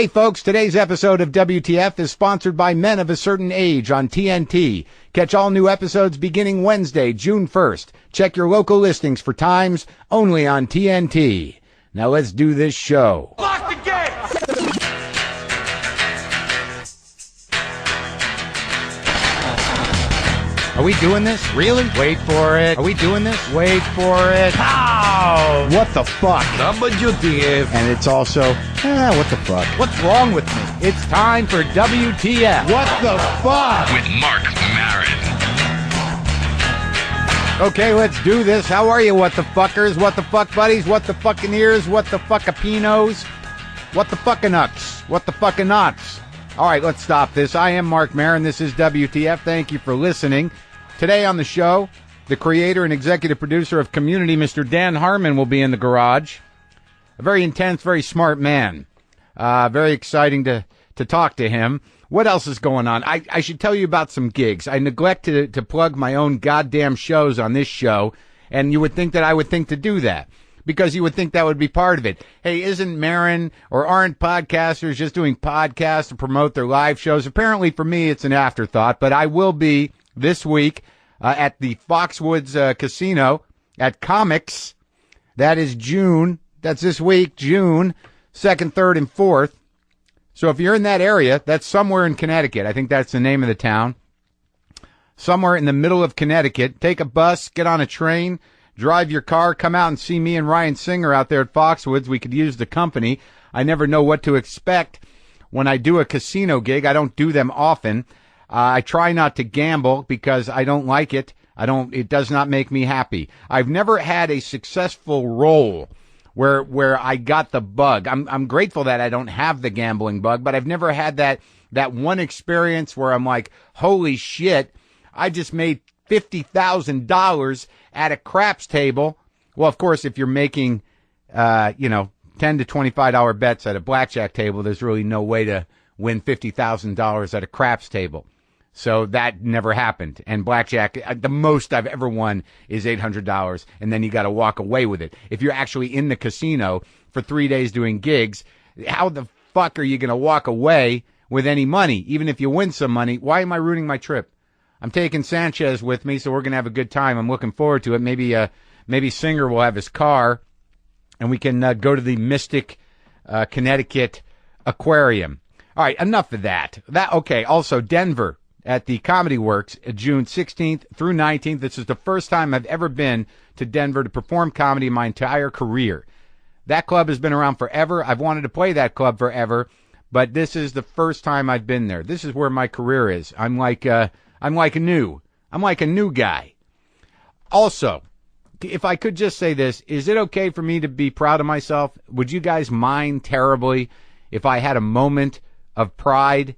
Hey folks, today's episode of WTF is sponsored by Men of a Certain Age on TNT. Catch all new episodes beginning Wednesday, June 1st. Check your local listings for times only on TNT. Now let's do this show. Lock the gate! Are we doing this? Really? Wait for it. Are we doing this? Wait for it. How? What the fuck? WTF. And it's also, what the fuck? What's wrong with me? It's time for WTF. What the fuck? With Marc Maron. Okay, let's do this. How are you, what the fuckers? What the fuck buddies? What the fucking ears? What the fuckapinos? What the fucking nuts? What the fucking knots? All right, let's stop this. I am Marc Maron. This is WTF. Thank you for listening. Today on the show, the creator and executive producer of Community, Mr. Dan Harmon, will be in the garage. A very intense, very smart man. Very exciting to talk to him. What else is going on? I should tell you about some gigs. I neglect to plug my own goddamn shows on this show, and you would think that I would think to do that, because you would think that would be part of it. Hey, isn't Maron or aren't podcasters just doing podcasts to promote their live shows? Apparently for me, it's an afterthought, but I will be this week at the Foxwoods Casino at Comics. That is June. That's this week, June 2nd, 3rd, and 4th. So if you're in that area, that's somewhere in Connecticut. I think that's the name of the town. Somewhere in the middle of Connecticut. Take a bus, get on a train, drive your car, come out and see me and Ryan Singer out there at Foxwoods. We could use the company. I never know what to expect when I do a casino gig. I don't do them often. I try not to gamble because I don't like it. It does not make me happy. I've never had a successful role where I got the bug. I'm grateful that I don't have the gambling bug, but I've never had that one experience where I'm like, holy shit, I just made $50,000 at a craps table. Well, of course, if you're making, $10 to $25 bets at a blackjack table, there's really no way to win $50,000 at a craps table. So that never happened. And blackjack, the most I've ever won is $800, and then you got to walk away with it. If you're actually in the casino for 3 days doing gigs, how the fuck are you going to walk away with any money? Even if you win some money, why am I ruining my trip? I'm taking Sanchez with me, so we're going to have a good time. I'm looking forward to it. Maybe Singer will have his car, and we can go to the Mystic, Connecticut Aquarium. All right, enough of that. Okay, also Denver at the Comedy Works, June 16th through 19th. This is the first time I've ever been to Denver to perform comedy in my entire career. That club has been around forever. I've wanted to play that club forever, but this is the first time I've been there. This is where my career is. I'm like a new guy. Also, if I could just say this, is it okay for me to be proud of myself? Would you guys mind terribly if I had a moment of pride?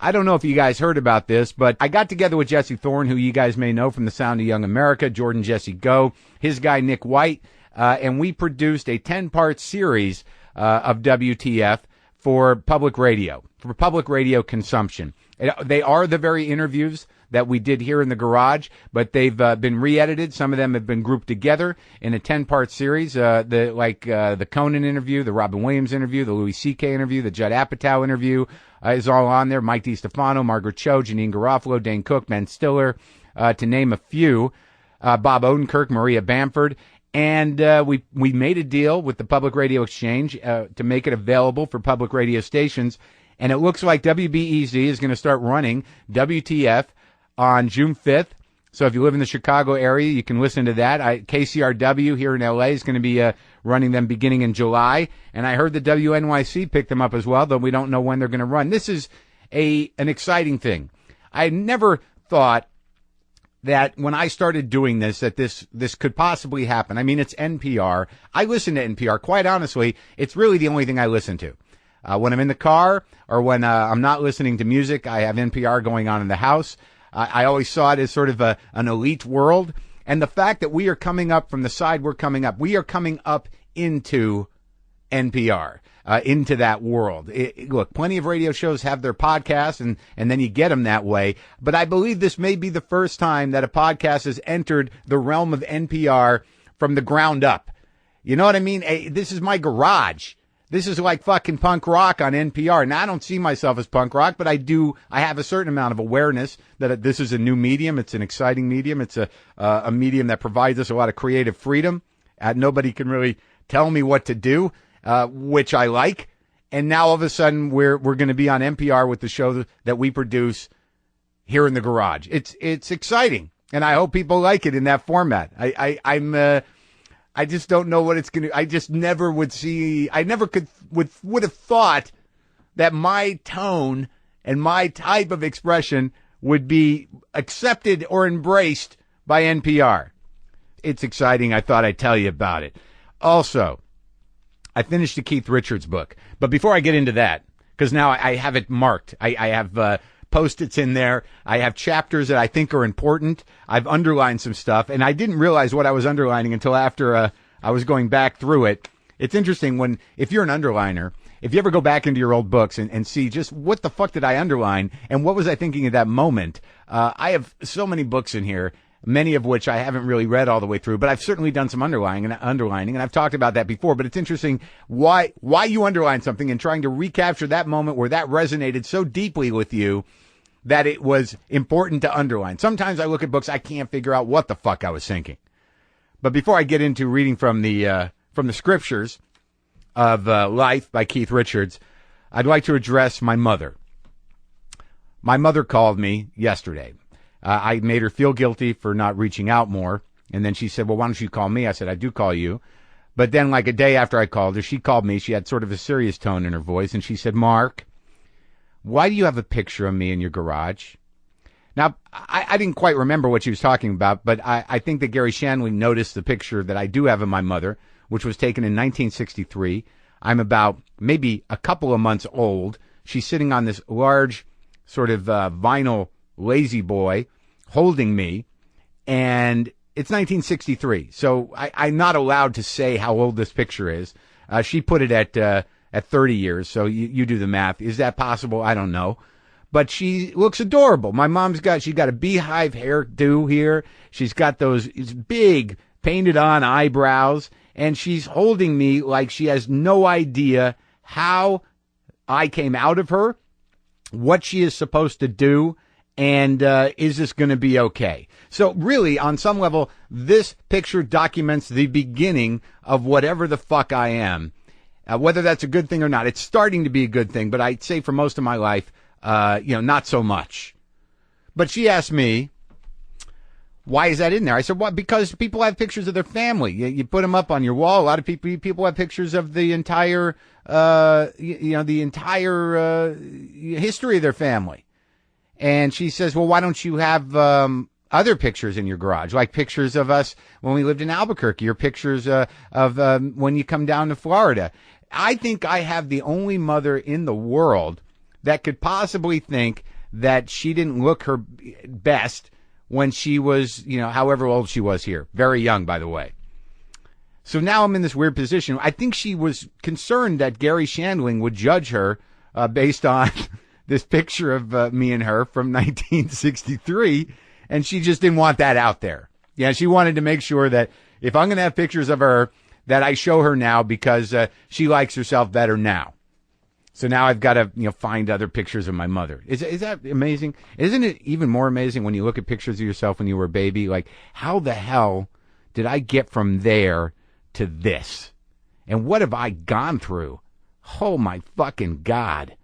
I don't know if you guys heard about this, but I got together with Jesse Thorne, who you guys may know from The Sound of Young America, Jordan Jesse Go, his guy Nick White, and we produced a 10-part series of WTF for public radio consumption. They are the very interviews that we did here in the garage, but they've been re-edited. Some of them have been grouped together in a 10-part series, the Conan interview, the Robin Williams interview, the Louis C.K. interview, the Judd Apatow interview is all on there. Mike DiStefano, Margaret Cho, Janine Garofalo, Dane Cook, Ben Stiller, to name a few. Bob Odenkirk, Maria Bamford. And we made a deal with the Public Radio Exchange to make it available for public radio stations. And it looks like WBEZ is going to start running WTF on June 5th. So if you live in the Chicago area, you can listen to that. KCRW here in L.A. is going to be running them beginning in July. And I heard the WNYC picked them up as well, though we don't know when they're going to run. This is an exciting thing. I never thought that when I started doing this, that this could possibly happen. I mean, it's NPR. I listen to NPR. Quite honestly, it's really the only thing I listen to. When I'm in the car or when I'm not listening to music, I have NPR going on in the house. I always saw it as sort of an elite world. And the fact that we are coming up from the side we are coming up into NPR, into that world. Look, plenty of radio shows have their podcasts, and then you get them that way. But I believe this may be the first time that a podcast has entered the realm of NPR from the ground up. You know what I mean? This is my garage. This is like fucking punk rock on NPR. Now, I don't see myself as punk rock, but I have a certain amount of awareness that this is a new medium. It's an exciting medium. It's a medium that provides us a lot of creative freedom. Nobody can really tell me what to do, which I like. And now all of a sudden we're going to be on NPR with the show that we produce here in the garage. It's exciting, and I hope people like it in that format. I just don't know what it's going to. I just never would see. I never would have thought that my tone and my type of expression would be accepted or embraced by NPR. It's exciting. I thought I'd tell you about it. Also, I finished the Keith Richards book, but before I get into that, because now I have it marked. I have Post-its in there. I have chapters that I think are important. I've underlined some stuff, and I didn't realize what I was underlining until after I was going back through it. It's interesting if you're an underliner, if you ever go back into your old books and see just what the fuck did I underline and what was I thinking at that moment. I have so many books in here, many of which I haven't really read all the way through, but I've certainly done some underlining, and I've talked about that before. But it's interesting why you underline something and trying to recapture that moment where that resonated so deeply with you that it was important to underline. Sometimes I look at books, I can't figure out what the fuck I was thinking. But before I get into reading from the scriptures of Life by Keith Richards, I'd like to address my mother. My mother called me yesterday. I made her feel guilty for not reaching out more. And then she said, well, why don't you call me? I said, I do call you. But then like a day after I called her, she called me. She had sort of a serious tone in her voice. And she said, Mark, why do you have a picture of me in your garage? Now, I didn't quite remember what she was talking about, but I think that Gary Shandling noticed the picture that I do have of my mother, which was taken in 1963. I'm about maybe a couple of months old. She's sitting on this large sort of vinyl lazy boy holding me, and it's 1963. So I'm not allowed to say how old this picture is. She put it at 30 years, so you do the math. Is that possible? I don't know. But she looks adorable. My mom's got a beehive hairdo here. She's got those big painted on eyebrows, and she's holding me like she has no idea how I came out of her, what she is supposed to do, and is this going to be okay? So really, on some level, this picture documents the beginning of whatever the fuck I am. Whether that's a good thing or not, it's starting to be a good thing, but I'd say for most of my life, not so much. But she asked me, why is that in there? I said, well, because people have pictures of their family. You put them up on your wall. A lot of people have pictures of the entire, history of their family. And she says, well, why don't you have other pictures in your garage, like pictures of us when we lived in Albuquerque, or pictures of when you come down to Florida? I think I have the only mother in the world that could possibly think that she didn't look her best when she was, however old she was here. Very young, by the way. So now I'm in this weird position. I think she was concerned that Gary Shandling would judge her based on this picture of me and her from 1963, and she just didn't want that out there. Yeah, she wanted to make sure that if I'm going to have pictures of her, that I show her now because she likes herself better now. So now I've got to, find other pictures of my mother. Is that amazing? Isn't it even more amazing when you look at pictures of yourself when you were a baby? Like, how the hell did I get from there to this? And what have I gone through? Oh, my fucking God.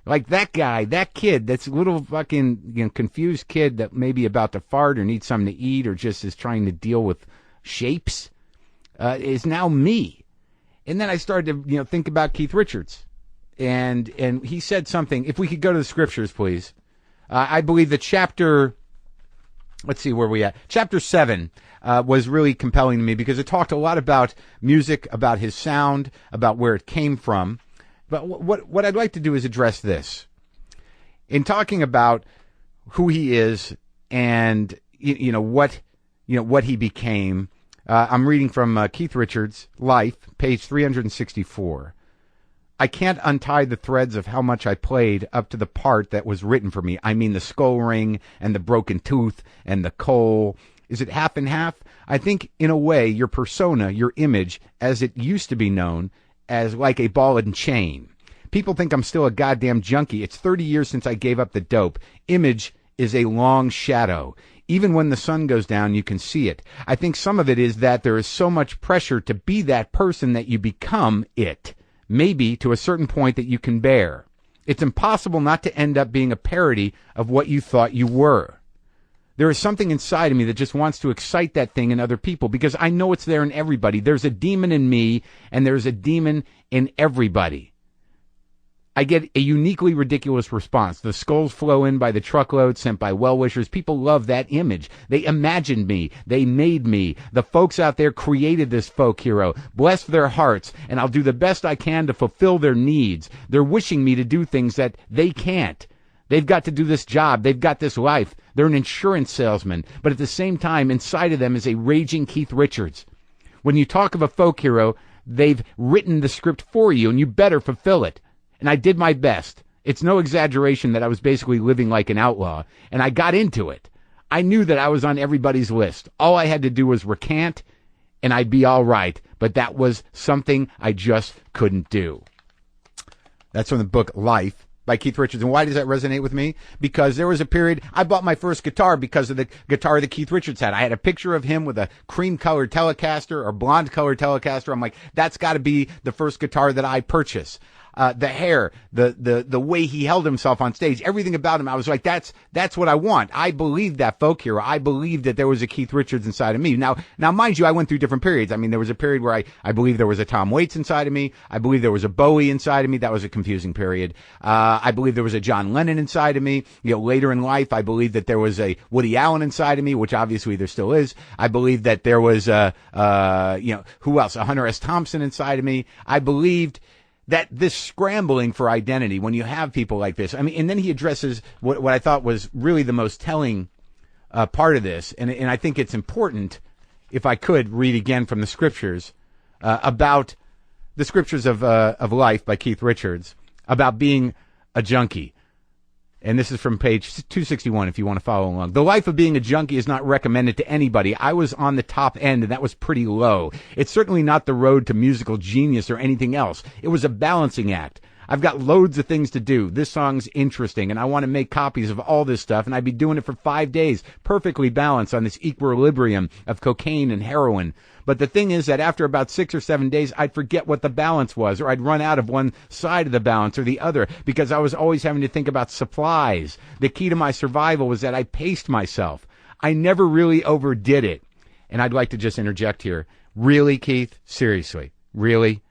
Like that guy, that kid, that's a little fucking confused kid that may be about to fart or needs something to eat or just is trying to deal with shapes, is now me. And then I started to, think about Keith Richards. And he said something. If we could go to the scriptures, please. I believe that let's see where we at. Chapter 7 was really compelling to me because it talked a lot about music, about his sound, about where it came from. But what I'd like to do is address this. In talking about who he is and what he became, I'm reading from Keith Richards' Life, page 364. I can't untie the threads of how much I played up to the part that was written for me. I mean the skull ring and the broken tooth and the coal. Is it half and half? I think, in a way, your persona, your image, as it used to be known, as like a ball and chain. People think I'm still a goddamn junkie. It's 30 years since I gave up the dope. Image is a long shadow. Even when the sun goes down, you can see it. I think some of it is that there is so much pressure to be that person that you become it. Maybe to a certain point that you can bear. It's impossible not to end up being a parody of what you thought you were. There is something inside of me that just wants to excite that thing in other people because I know it's there in everybody. There's a demon in me and there's a demon in everybody. I get a uniquely ridiculous response. The skulls flow in by the truckload sent by well-wishers. People love that image. They imagined me. They made me. The folks out there created this folk hero. Bless their hearts, and I'll do the best I can to fulfill their needs. They're wishing me to do things that they can't. They've got to do this job. They've got this life. They're an insurance salesman. But at the same time, inside of them is a raging Keith Richards. When you talk of a folk hero, they've written the script for you, and you better fulfill it. And I did my best. It's no exaggeration that I was basically living like an outlaw, and I got into it. I knew that I was on everybody's list. All I had to do was recant, and I'd be all right. But that was something I just couldn't do. That's from the book Life by Keith Richards. And why does that resonate with me? Because there was a period, I bought my first guitar because of the guitar that Keith Richards had. I had a picture of him with a cream-colored Telecaster or blonde-colored Telecaster. I'm like, that's got to be the first guitar that I purchase. The hair, the way he held himself on stage, everything about him, I was like, that's what I want. I believed that folk hero. I believed that there was a Keith Richards inside of me. Now, mind you, I went through different periods. I mean, there was a period where I believed there was a Tom Waits inside of me. I believe there was a Bowie inside of me. That was a confusing period. I believe there was a John Lennon inside of me. You know, later in life, I believed that there was a Woody Allen inside of me, which obviously there still is. I believed that there was, who else? A Hunter S. Thompson inside of me. I believed that this scrambling for identity, when you have people like this, I mean, and then he addresses what I thought was really the most telling part of this, and I think it's important, if I could read again from the scriptures, about the scriptures of Life by Keith Richards, about being a junkie. And this is from page 261 if you want to follow along. The life of being a junkie is not recommended to anybody. I was on the top end, and that was pretty low. It's certainly not the road to musical genius or anything else. It was a balancing act. I've got loads of things to do. This song's interesting, and I want to make copies of all this stuff, and I'd be doing it for 5 days, perfectly balanced on this equilibrium of cocaine and heroin. But the thing is that after about 6 or 7 days, I'd forget what the balance was, or I'd run out of one side of the balance or the other, because I was always having to think about supplies. The key to my survival was that I paced myself. I never really overdid it. And I'd like to just interject here. Really, Keith? Seriously? Really?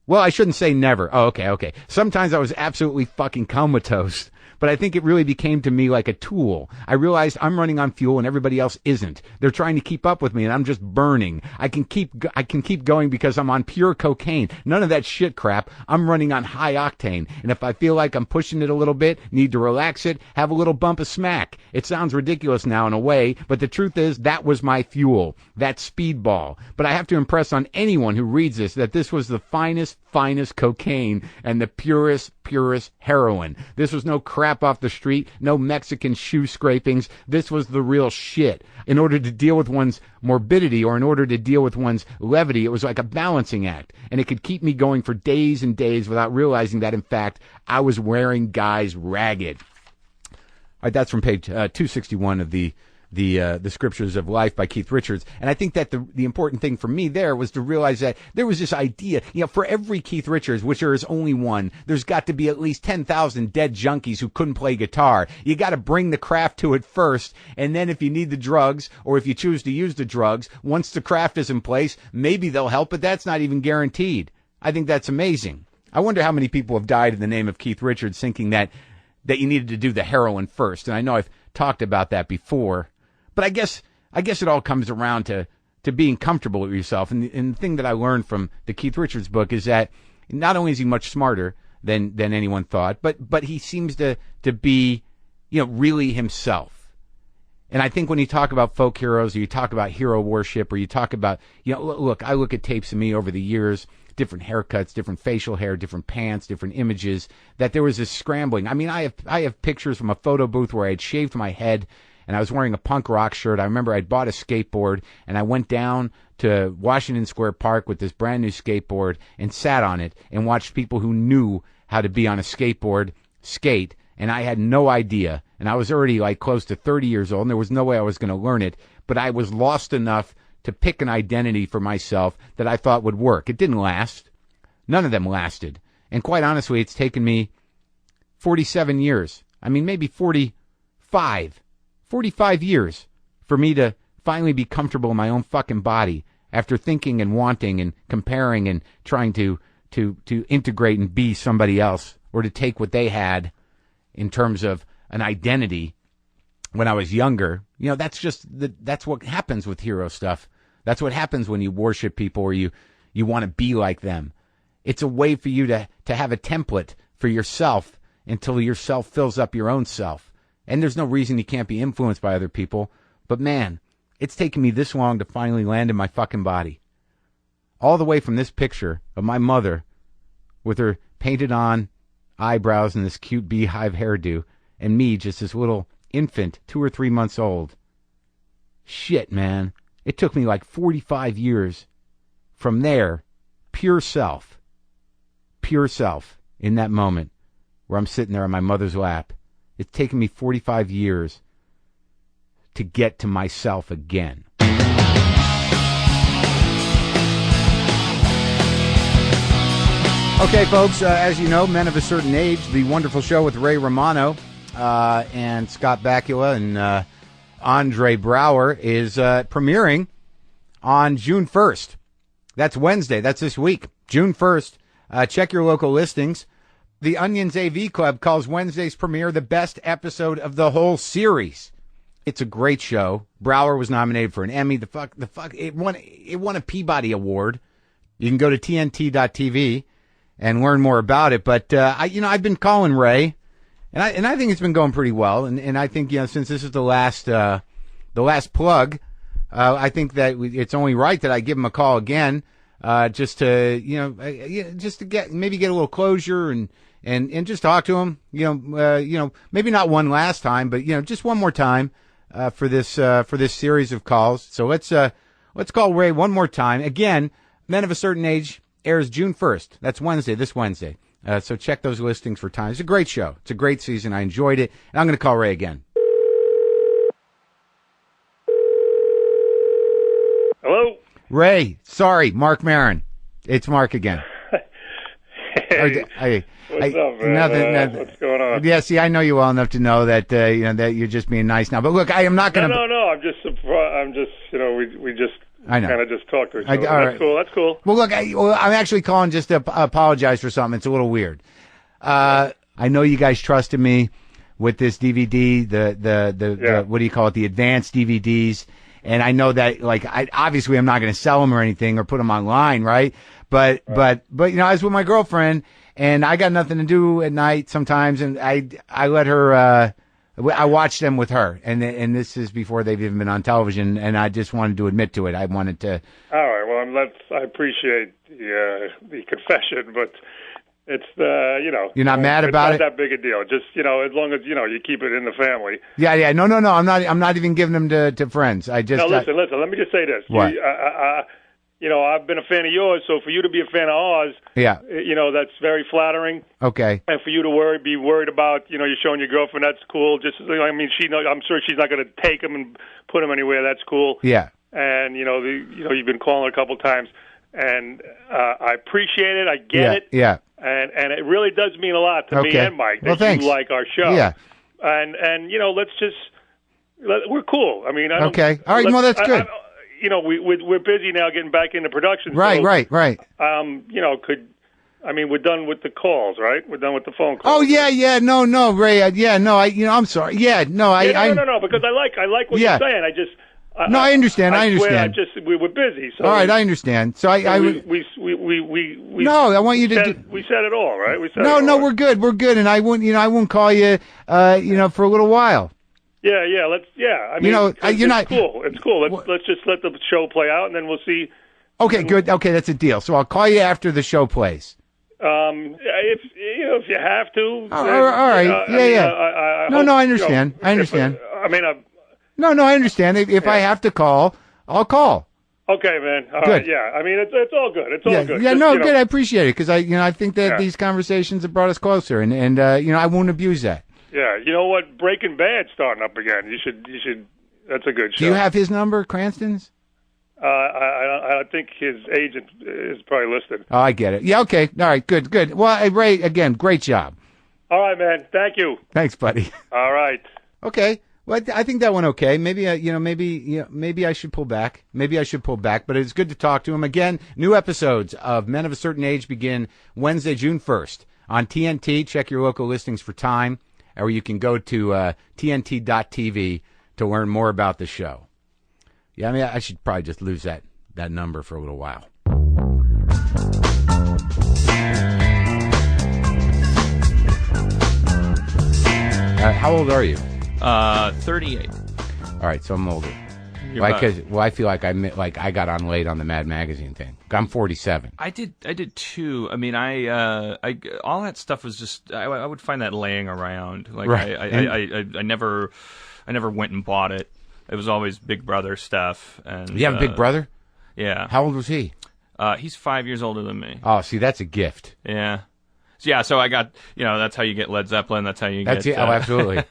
Well, I shouldn't say never. Oh, okay. Sometimes I was absolutely fucking comatose. But I think it really became to me like a tool. I realized I'm running on fuel and everybody else isn't. They're trying to keep up with me and I'm just burning. I can keep going because I'm on pure cocaine. None of that shit crap. I'm running on high octane. And if I feel like I'm pushing it a little bit, need to relax it, have a little bump of smack. It sounds ridiculous now in a way, but the truth is that was my fuel. That speedball. But I have to impress on anyone who reads this that this was the finest cocaine and the purest heroin. This was no crap off the street, no Mexican shoe scrapings. This was the real shit. In order to deal with one's morbidity or in order to deal with one's levity, it was like a balancing act. And it could keep me going for days and days without realizing that, in fact, I was wearing guys ragged. All right, that's from page 261 of the Scriptures of Life by Keith Richards. And I think that the important thing for me there was to realize that there was this idea, for every Keith Richards, which there is only one, there's got to be at least 10,000 dead junkies who couldn't play guitar. You got to bring the craft to it first. And then if you need the drugs, or if you choose to use the drugs, once the craft is in place, maybe they'll help, but that's not even guaranteed. I think that's amazing. I wonder how many people have died in the name of Keith Richards thinking that you needed to do the heroin first. And I know I've talked about that before. But I guess it all comes around to being comfortable with yourself. And the thing that I learned from the Keith Richards book is that not only is he much smarter than anyone thought, but he seems to be, really himself. And I think when you talk about folk heroes, or you talk about hero worship, or you talk about, look, I look at tapes of me over the years, different haircuts, different facial hair, different pants, different images, that there was this scrambling. I mean, I have pictures from a photo booth where I had shaved my head, and I was wearing a punk rock shirt. I remember I'd bought a skateboard, and I went down to Washington Square Park with this brand new skateboard and sat on it and watched people who knew how to be on a skateboard skate, and I had no idea. And I was already like close to 30 years old, and there was no way I was going to learn it, but I was lost enough to pick an identity for myself that I thought would work. It didn't last. None of them lasted. And quite honestly, it's taken me 47 years. I mean, maybe 45 years for me to finally be comfortable in my own fucking body after thinking and wanting and comparing and trying to integrate and be somebody else, or to take what they had in terms of an identity when I was younger. You know, that's what happens with hero stuff. That's what happens when you worship people or you want to be like them. It's a way for you to have a template for yourself until yourself fills up your own self. And there's no reason you can't be influenced by other people. But man, it's taken me this long to finally land in my fucking body. All the way from this picture of my mother with her painted on eyebrows and this cute beehive hairdo, and me just this little infant, 2 or 3 months old. Shit, man. It took me like 45 years from there, pure self in that moment where I'm sitting there on my mother's lap. It's taken me 45 years to get to myself again. Okay, folks, as you know, Men of a Certain Age, the wonderful show with Ray Romano and Scott Bakula and Andre Brower is premiering on June 1st. That's Wednesday. That's this week, June 1st. Check your local listings. The Onions AV Club calls Wednesday's premiere the best episode of the whole series. It's a great show. Brower was nominated for an Emmy. It won a Peabody Award. You can go to TNT.TV and learn more about it. But I've been calling Ray, and I think it's been going pretty well. And I think, since this is the last plug, I think that it's only right that I give him a call again, just to get a little closure and just talk to him. Maybe not one last time, but just one more time for this series of calls. So let's call Ray one more time. Again, Men of a Certain Age airs June 1st. That's Wednesday, this Wednesday. So check those listings for time. It's a great show. It's a great season. I enjoyed it. And I'm going to call Ray again. Hello? Ray, sorry, Marc Maron. It's Mark again. Hey, what's up, man? Nothing. What's going on? Yeah, see, I know you well enough to know that that you're just being nice now. But look, I am not going to. No. I'm just surprised. We just kind of just talked to each other. That's cool. That's cool. Well, look, I'm actually calling just to apologize for something. It's a little weird. I know you guys trusted me with this DVD, the what do you call it, the advanced DVDs. And I know that, obviously I'm not going to sell them or anything or put them online, right? But I was with my girlfriend, and I got nothing to do at night sometimes, and I let her, I watched them with her, and this is before they've even been on television, and I just wanted to admit to it. I wanted to. All right. Well, I appreciate the confession, but it's You're not mad about it? It's not that big a deal. Just as long as you keep it in the family. Yeah. No. I'm not even giving them to friends. I just. No, listen. Let me just say this. What? I've been a fan of yours, so for you to be a fan of ours, yeah, that's very flattering. Okay. And for you to be worried about, you're showing your girlfriend, that's cool. Just, I'm sure she's not going to take him and put him anywhere. That's cool. Yeah. And you've been calling a couple times, and I appreciate it. I get it. Yeah. And it really does mean a lot to me and Mike that you like our show. Yeah. And we're cool. I mean, okay. All right. Well, that's good. We're busy now getting back into production. Right. We're done with the calls, right? We're done with the phone calls. Oh yeah. No, Ray. I'm sorry. Yeah, no, No, because I like what you're saying. I understand. I understand. We were busy. So all right, I understand. So I want you to. We said it all, right? No, we're good. We're good, and I won't call you, for a little while. Yeah. I mean, it's cool. It's cool. Let's just let the show play out, and then we'll see. Okay, good. Okay, that's a deal. So I'll call you after the show plays. If you have to. All right. I understand. I understand. No, I understand. If I have to call, I'll call. Okay, man. All Good. right, yeah. I mean, it's all good. It's all good. Yeah, Just, no, you know, good. I appreciate it because I think that these conversations have brought us closer, and I won't abuse that. Yeah, you know what? Breaking Bad's starting up again. You should. That's a good show. Do you have his number, Cranston's? I think his agent is probably listed. Oh, I get it. Yeah, okay. All right, good. Well, Ray, again, great job. All right, man. Thank you. Thanks, buddy. All right. Okay. Well, I think that went okay. Maybe maybe I should pull back. But it's good to talk to him again. New episodes of Men of a Certain Age begin Wednesday, June 1st on TNT. Check your local listings for time, or you can go to TNT.tv to learn more about the show. Yeah, I mean, I should probably just lose that number for a little while. How old are you? 38. All right, so I'm older. I feel like I got on late on the Mad Magazine thing. I'm 47. I did too. I mean, I all that stuff was just I would find that laying around. Like right. I never went and bought it. It was always Big Brother stuff. And you have a big brother? Yeah. How old was he? He's 5 years older than me. Oh, see, that's a gift. Yeah. So I got, that's how you get Led Zeppelin. That's how you get. Oh, absolutely.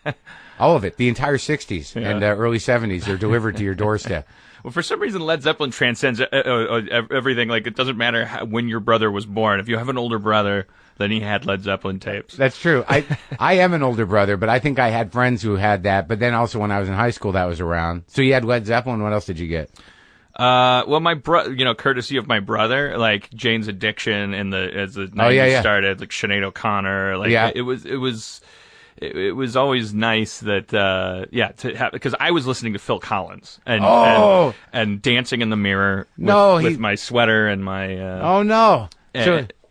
All of it. The entire 60s and early 70s are delivered to your doorstep. Well, for some reason, Led Zeppelin transcends everything. Like, it doesn't matter when your brother was born. If you have an older brother, then he had Led Zeppelin tapes. That's true. I am an older brother, but I think I had friends who had that. But then also when I was in high school, that was around. So you had Led Zeppelin. What else did you get? Well, my courtesy of my brother, like Jane's Addiction as the 90s started, like Sinead O'Connor, like it was always nice that to have, because I was listening to Phil Collins and dancing in the mirror with my sweater and my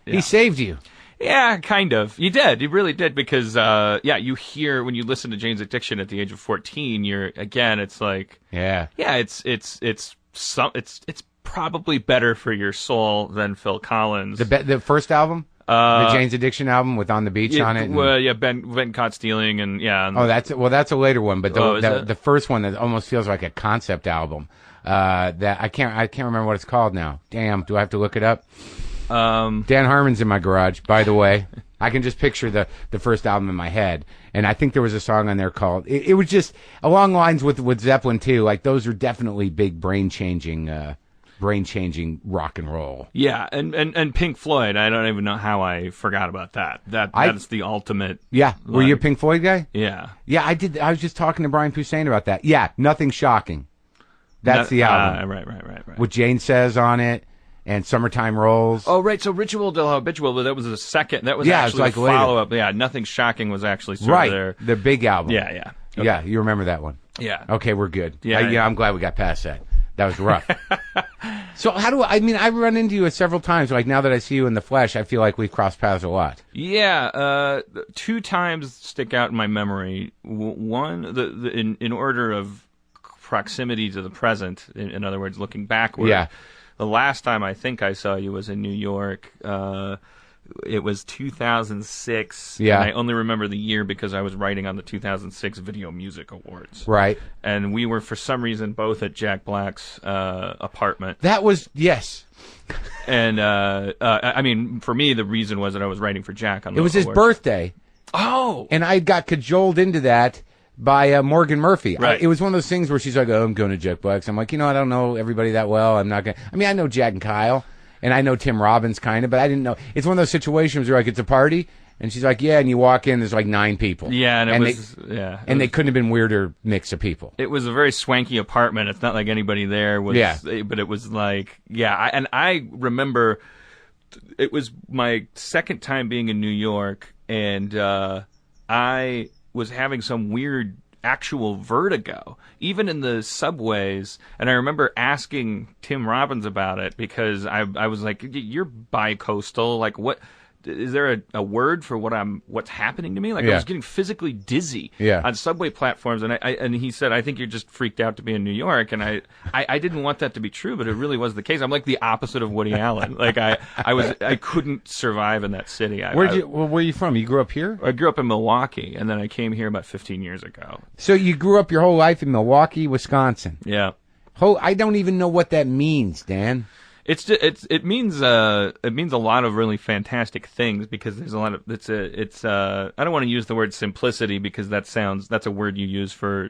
he saved you. Yeah, kind of. You did. You really did, because you hear when you listen to Jane's Addiction at the age of 14, it's like it's probably better for your soul than Phil Collins. The first album, the Jane's Addiction album with On the Beach on it. Well, Ben Caught Stealing, and that's a later one, but the first one that almost feels like a concept album. That I can't remember what it's called now. Damn, do I have to look it up? Dan Harmon's in my garage, by the way. I can just picture the first album in my head. And I think there was a song on there called, it was just along lines with Zeppelin too. Like, those are definitely big brain-changing rock and roll. Yeah, and Pink Floyd, I don't even know how I forgot about that. That's the ultimate. Yeah. Were you a Pink Floyd guy? Yeah. Yeah, I did. I was just talking to Brian Posehn about that. Yeah, Nothing Shocking. That's the album. Right. With Jane Says on it. And Summertime Rolls. Oh, right. So Ritual del Habitual, but that was a second. That was actually a follow-up. Yeah, Nothing Shocking was actually sort of their... the big album. Yeah. Okay. Yeah, you remember that one. Yeah. Okay, we're good. Yeah, I'm glad we got past that. That was rough. So I've run into you several times. Like, now that I see you in the flesh, I feel like we've crossed paths a lot. Yeah, 2 times stick out in my memory. One, in order of proximity to the present, in other words, looking backward. Yeah. The last time I think I saw you was in New York. It was 2006. Yeah. And I only remember the year because I was writing on the 2006 Video Music Awards. Right. And we were, for some reason, both at Jack Black's apartment. That was, yes. And, I mean, for me, the reason was that I was writing for Jack on the awards. It was his birthday. Oh! And I got cajoled into that by Morgan Murphy. Right. It was one of those things where she's like, "Oh, I'm going to Jack Black's." I'm like, I don't know everybody that well. I'm not going to... I mean, I know Jack and Kyle, and I know Tim Robbins kind of, but I didn't know... It's one of those situations where, like, it's a party, and she's like, yeah, and you walk in, there's like 9 people. Yeah, they couldn't have been weirder mix of people. It was a very swanky apartment. It's not like anybody there was... Yeah. But it was like... Yeah, I remember... It was my second time being in New York, and I was having some weird actual vertigo, even in the subways. And I remember asking Tim Robbins about it, because I was like, "You're bi-coastal. Like, what is there a word for what's happening to me? Like I was getting physically dizzy on subway platforms, and he said, I think you're just freaked out to be in New York, and I didn't want that to be true, but it really was the case. I'm like the opposite of Woody Allen. Like I couldn't survive in that city. Where are you from? You grew up here? I grew up in Milwaukee, and then I came here about 15 years ago. So you grew up your whole life in Milwaukee, Wisconsin? Yeah. I don't even know what that means, Dan. It means a lot of really fantastic things, because there's a lot of I don't want to use the word simplicity, because that's a word you use for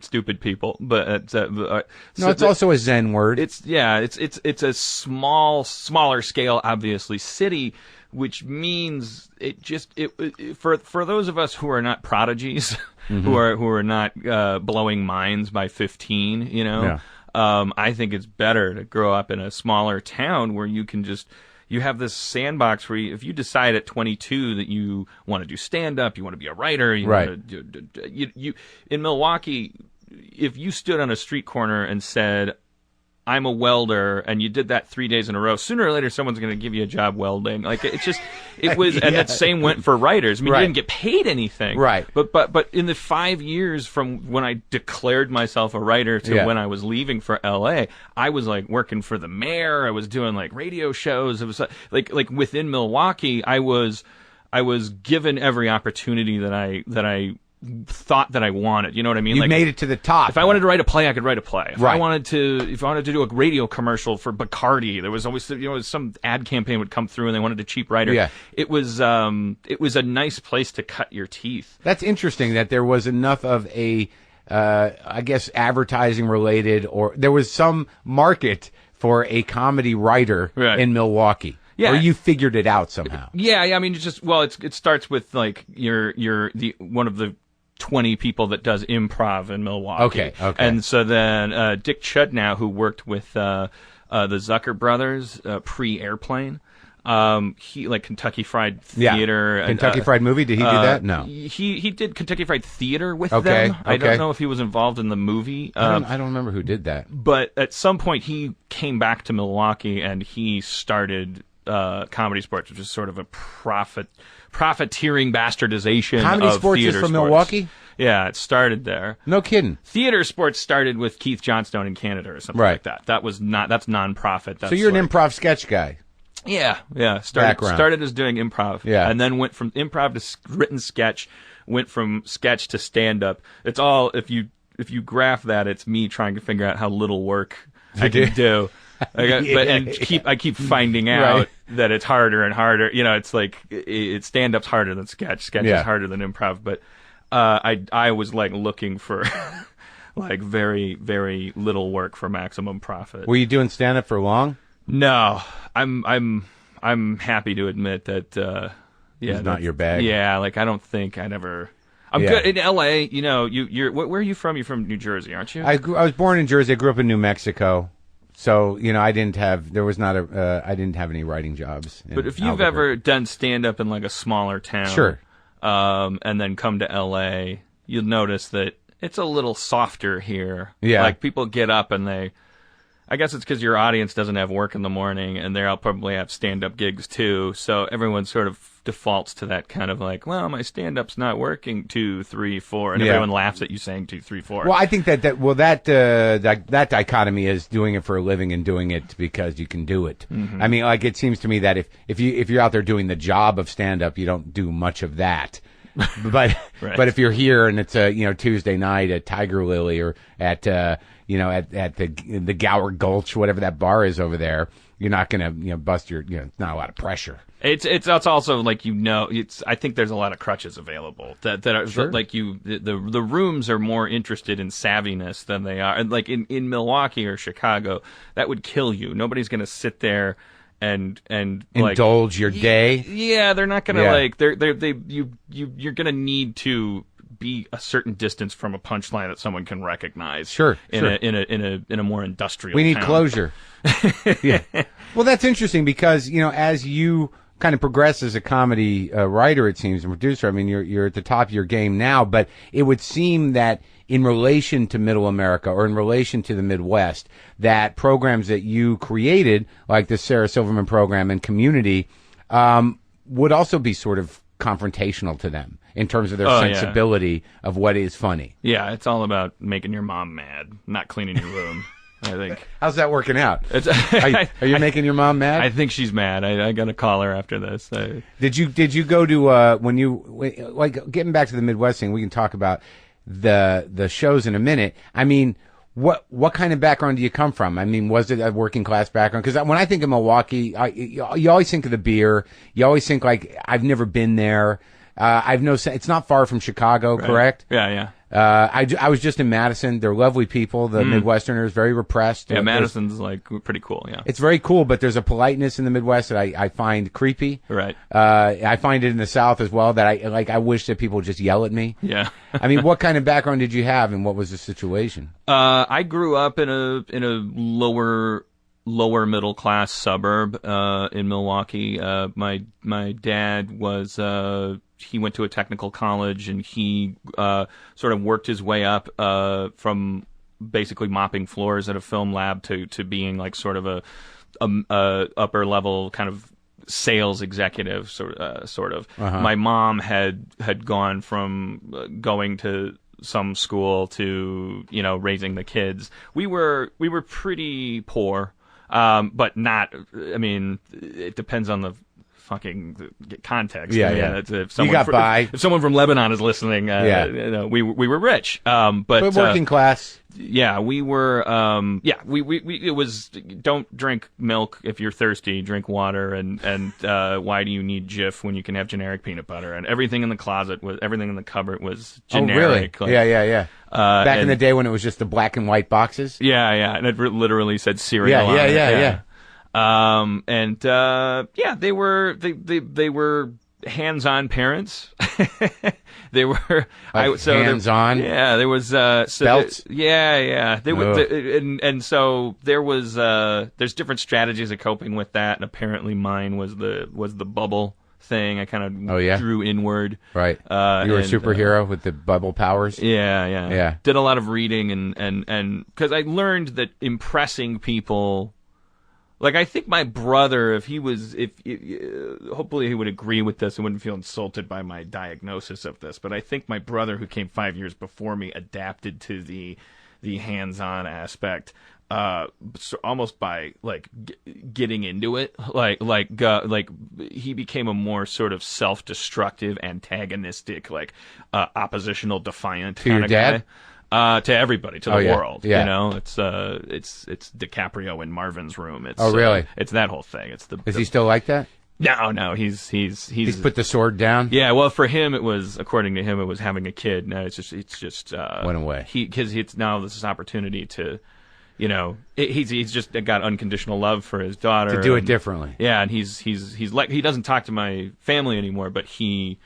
stupid people, but it's also a Zen word. It's a smaller scale, obviously, city, which means for those of us who are not prodigies, who are not blowing minds by 15, I think it's better to grow up in a smaller town where you have this sandbox where if you decide at 22 that you want to do stand-up, you want to be a writer, want to in Milwaukee, if you stood on a street corner and said, I'm a welder, and you did that 3 days in a row, sooner or later someone's going to give you a job welding. Like and that same went for writers. I mean, you didn't get paid anything. Right. But in the 5 years from when I declared myself a writer to when I was leaving for LA, I was like working for the mayor. I was doing like radio shows. It was like within Milwaukee, I was given every opportunity that I thought that I wanted. You know what I mean? You made it to the top. If I wanted to write a play, I could write a play. If I wanted to do a radio commercial for Bacardi, there was always some ad campaign would come through and they wanted a cheap writer. Yeah. It was a nice place to cut your teeth. That's interesting that there was enough of a I guess advertising related, or there was some market for a comedy writer in Milwaukee. Yeah. Or you figured it out somehow. Yeah, I mean, it starts with like you're one of the 20 people that does improv in Milwaukee. Okay. And so then Dick Chudnow, who worked with the Zucker brothers pre-Airplane, he like Kentucky Fried Theater. Kentucky Fried Movie, did he do that? No. He did Kentucky Fried Theater with them. I don't know if he was involved in the movie. I don't remember who did that. But at some point he came back to Milwaukee and he started Comedy Sports, which is sort of a profiteering bastardization Comedy of Sports theater is from sports. Milwaukee? Yeah, it started there. No kidding. Theater sports started with Keith Johnstone in Canada or something like that. That's nonprofit. That's so you're an improv sketch guy. Yeah. Started as doing improv. Yeah. And then went from improv to written sketch, went from sketch to stand-up. It's all, if you graph that, it's me trying to figure out how little work I can do. I keep finding out that it's harder and harder. It's like stand-up's harder than sketch. Sketch is harder than improv. But I was like looking for like very, very little work for maximum profit. Were you doing stand-up for long? No, I'm happy to admit that. It's not your bag. Yeah, like I don't think I'd ever. I'm good in L.A. You're where are you from? You're from New Jersey, aren't you? I was born in Jersey. I grew up in New Mexico. So, I didn't have any writing jobs. But if you've ever done stand-up in like a smaller town, sure, and then come to L.A., you'll notice that it's a little softer here. Yeah. Like people get up and I guess it's because your audience doesn't have work in the morning, and they'll probably have stand-up gigs too. So everyone sort of defaults to that kind of like, well, my stand-up's not working 2, 3, 4, and everyone laughs at you saying 2, 3, 4. Well, I think that dichotomy is doing it for a living and doing it because you can do it. Mm-hmm. I mean, like it seems to me that if you're out there doing the job of stand-up, you don't do much of that. But but if you're here and it's a Tuesday night at Tiger Lily or at at the Gower Gulch, whatever that bar is over there, you're not gonna bust your it's not a lot of pressure. It's also like I think there's a lot of crutches available that are sure. like the rooms are more interested in savviness than they are, and like in Milwaukee or Chicago, that would kill you. Nobody's gonna sit there and indulge your day. Yeah, they're not gonna you're gonna need to be a certain distance from a punchline that someone can recognize. Sure. In a more industrial. We need town. Closure. Yeah. Well, that's interesting because as you kind of progress as a comedy writer, it seems, and producer. I mean, you're at the top of your game now, but it would seem that in relation to Middle America or in relation to the Midwest, that programs that you created, like the Sarah Silverman program and Community, would also be sort of confrontational to them in terms of their sensibility of what is funny. Yeah, it's all about making your mom mad, not cleaning your room. I think. How's that working out? Are you making your mom mad? I think she's mad. I got to call her after this. Did you go to when you like getting back to the Midwest thing? We can talk about the shows in a minute. I mean, what kind of background do you come from? I mean, was it a working class background? Because when I think of Milwaukee, you always think of the beer. You always think like I've never been there. I've no sense. It's not far from Chicago, right. Correct? Yeah. I was just in Madison. They're lovely people. The Midwesterners, very repressed. Yeah, Madison's like pretty cool. Yeah, it's very cool, but there's a politeness in the Midwest that I find creepy. Right. I find it in the South as well that I wish that people would just yell at me. Yeah. I mean, what kind of background did you have, and what was the situation? I grew up in a lower middle class suburb in Milwaukee. My dad was. He went to a technical college, and he sort of worked his way up from basically mopping floors at a film lab to being like sort of a upper level kind of sales executive sort of. Uh-huh. My mom had gone from going to some school to raising the kids. We were pretty poor, but not. I mean, it depends on the fucking context. Yeah. If someone from Lebanon is listening, we were rich. But working class. Yeah, we were. It was don't drink milk if you're thirsty. Drink water, and why do you need Jif when you can have generic peanut butter? And everything in the cupboard was generic. Oh, really? Yeah. Back in the day when it was just the black and white boxes. Yeah, and it literally said cereal. Yeah. They were hands-on parents. They were hands-on. There was belts. They were, and so there was there's different strategies of coping with that, and apparently mine was the bubble thing. I kind of drew inward. Right. You were a superhero with the bubble powers. Yeah. Did a lot of reading and because I learned that impressing people. Like, I think my brother, hopefully he would agree with this and wouldn't feel insulted by my diagnosis of this, but I think my brother, who came 5 years before me, adapted to the hands-on aspect, almost by, like, getting into it. Like he became a more sort of self-destructive, antagonistic, like, oppositional, defiant kind of guy. To everybody, to the world, it's DiCaprio in Marvin's room. It's, really? It's that whole thing. Is he still like that? No, he's put the sword down. Yeah, well, for him, according to him, it was having a kid. No, it's just went away. Because it's now this opportunity to, he's just got unconditional love for his daughter to do it differently. Yeah, and he's like, he doesn't talk to my family anymore, but he.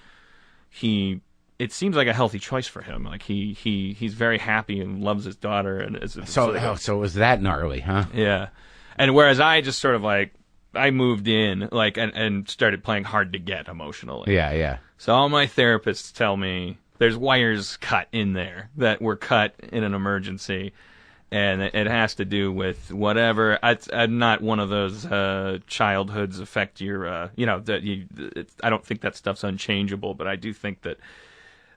It seems like a healthy choice for him. Like he's very happy and loves his daughter, and so it was that gnarly, huh? Yeah, and whereas I just sort of like I moved in like and started playing hard to get emotionally. Yeah. So all my therapists tell me there's wires cut in there that were cut in an emergency, and it has to do with whatever. I'm not one of those childhoods affect your I don't think that stuff's unchangeable, but I do think that.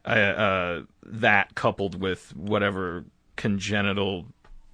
That coupled with whatever congenital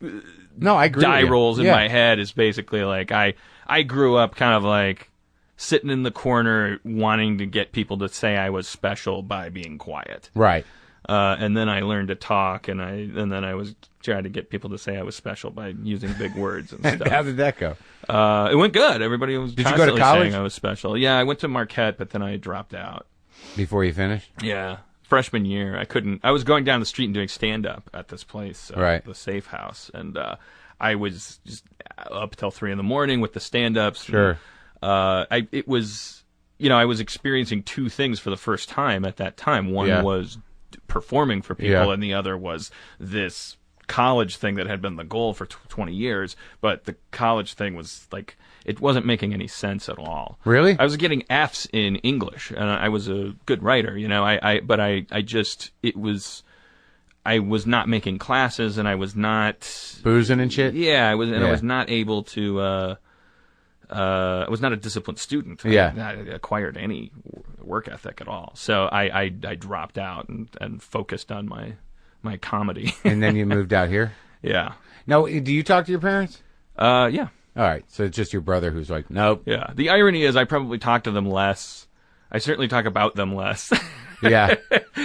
I agree die rolls in my head is basically like I grew up kind of like sitting in the corner wanting to get people to say I was special by being quiet. Right. And then I learned to talk, and then I was trying to get people to say I was special by using big words and stuff. How did that go? It went good. Everybody was Did you go to college? Saying I was special. Yeah, I went to Marquette, but then I dropped out. Before you finished? Yeah. Freshman year, I was going down the street and doing stand-up at this place, the Safe House, and I was just up till 3 a.m. with the stand-ups. Sure. I was experiencing two things for the first time at that time. One was performing for people, and the other was this college thing that had been the goal for 20 years, but the college thing was like, it wasn't making any sense at all. Really? I was getting F's in English, and I was a good writer, I was not making classes, and I was not boozing and shit. Yeah, I was not able to I was not a disciplined student. I acquired any work ethic at all. So I dropped out and focused on my comedy. And then you moved out here? Yeah. Now, do you talk to your parents? Yeah. All right. So it's just your brother who's like, nope. Yeah. The irony is I probably talk to them less. I certainly talk about them less. Yeah.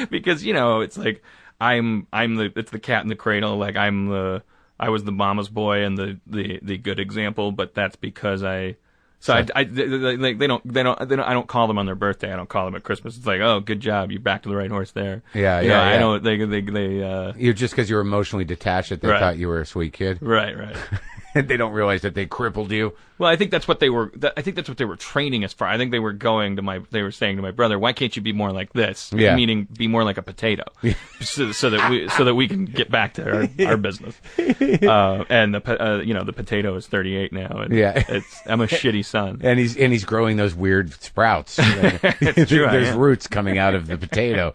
Because, it's like it's the cat in the cradle. Like I was the mama's boy and the good example, but that's because I don't call them on their birthday. I don't call them at Christmas. It's like, oh, good job, you're back to the right horse there. Yeah. I know they you're just because you're emotionally detached that they thought you were a sweet kid. Right. And they don't realize that they crippled you. Well, I think that's what they were. I think that's what they were training us for. I think they were they were saying to my brother, "Why can't you be more like this?" Yeah. Meaning, be more like a potato, so that we can get back to our business. And the potato is 38 now. And I'm a shitty son. And he's growing those weird sprouts. It's true, There's roots coming out of the potato.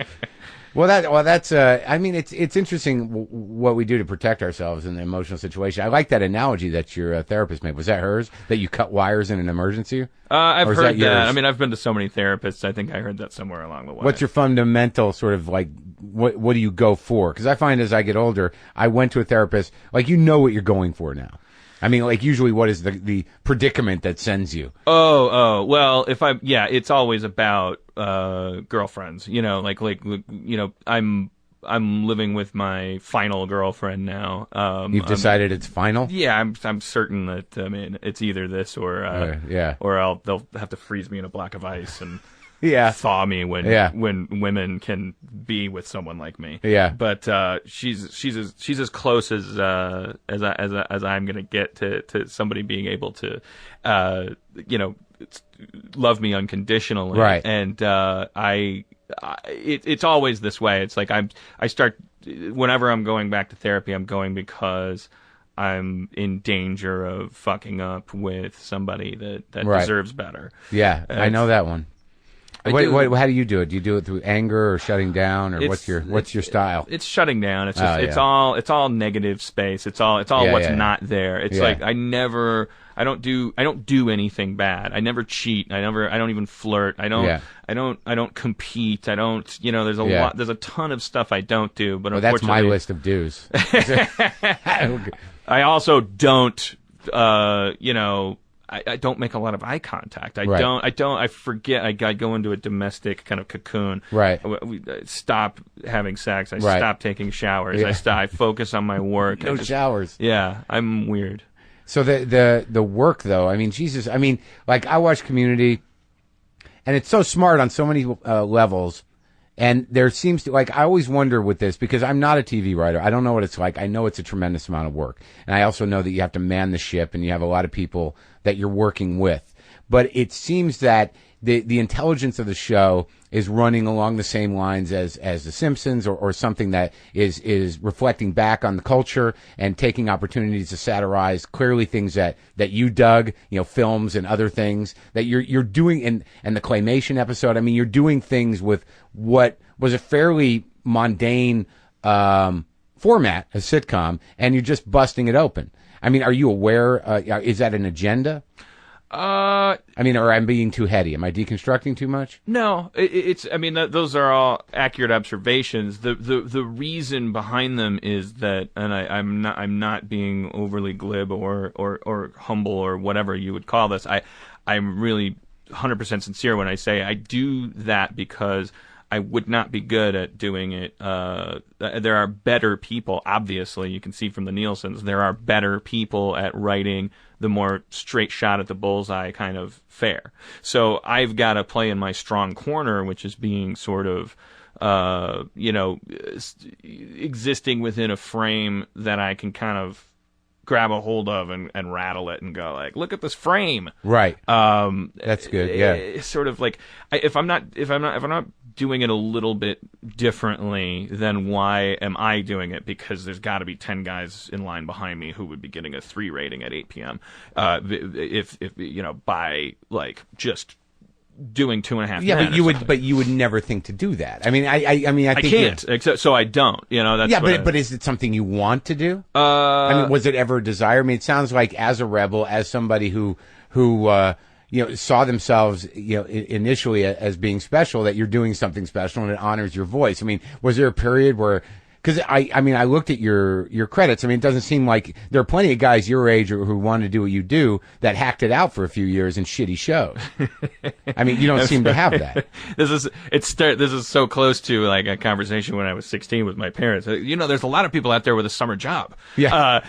That's I mean, it's interesting what we do to protect ourselves in the emotional situation. I like that analogy that your therapist made. Was that hers? That you cut wires in an emergency? I've heard that. I mean, I've been to so many therapists. I think I heard that somewhere along the way. What's your fundamental sort of like, what do you go for? Because I find as I get older, I went to a therapist, like, you know what you're going for now. I mean, like, usually what is the predicament that sends you? Well, it's always about girlfriends. I'm living with my final girlfriend now. You've decided it's final? Yeah, I'm certain that it's either this or they'll have to freeze me in a block of ice and thaw me when women can be with someone like me. Yeah, but she's as close as I'm gonna get to somebody being able to love me unconditionally. Right, and it's always this way. It's like I start whenever I'm going back to therapy. I'm going because I'm in danger of fucking up with somebody that deserves better. Yeah, I know that one. How do you do it? Do you do it through anger or shutting down, or what's your style? It's shutting down. It's just it's all negative space. It's all what's not there. It's like I don't do anything bad. I never cheat. I don't even flirt. I don't compete. There's a ton of stuff I don't do, but that's my list of do's. I also don't I don't make a lot of eye contact. I forget. I go into a domestic kind of cocoon. Right. I stop having sex. I stop taking showers. Yeah. I focus on my work. No showers. Yeah, I'm weird. So the work though, I mean, Jesus, I mean, like I watch Community, and it's so smart on so many levels. And there seems to, like, I always wonder with this, because I'm not a TV writer. I don't know what it's like. I know it's a tremendous amount of work. And I also know that you have to man the ship and you have a lot of people that you're working with. But it seems that the intelligence of the show is running along the same lines as The Simpsons or something that is reflecting back on the culture and taking opportunities to satirize clearly things that you dug, films and other things that you're doing and the claymation episode. I mean, you're doing things with what was a fairly mundane format, a sitcom, and you're just busting it open. I mean, are you aware? Is that an agenda? I mean, or I'm being too heady. Am I deconstructing too much? No, it's. I mean, those are all accurate observations. The reason behind them is that, and I'm not being overly glib or humble or whatever you would call this. I'm really 100% sincere when I say I do that because I would not be good at doing it. There are better people, obviously. You can see from the Nielsen's. There are better people at writing the more straight shot at the bullseye kind of fare. So I've got to play in my strong corner, which is being sort of, existing within a frame that I can kind of grab a hold of and rattle it and go like, look at this frame. Right. That's good. Yeah. It's sort of like if I'm not doing it a little bit differently, then why am I doing it? Because there's got to be 10 guys in line behind me who would be getting a 3 rating at 8 p.m. If by like just doing 2.5 minutes. But you would never think to do that. I mean, I think I can't, except so I don't. That's but is it something you want to do? I mean, was it ever a desire? I mean, it sounds like as a rebel, as somebody who who saw themselves initially as being special, that you're doing something special and it honors your voice. I mean, was there a period where? Because I looked at your credits. I mean, it doesn't seem like there are plenty of guys your age who want to do what you do that hacked it out for a few years in shitty shows. I mean, you don't seem to have that. This is so close to like a conversation when I was 16 with my parents. There's a lot of people out there with a summer job. Yeah.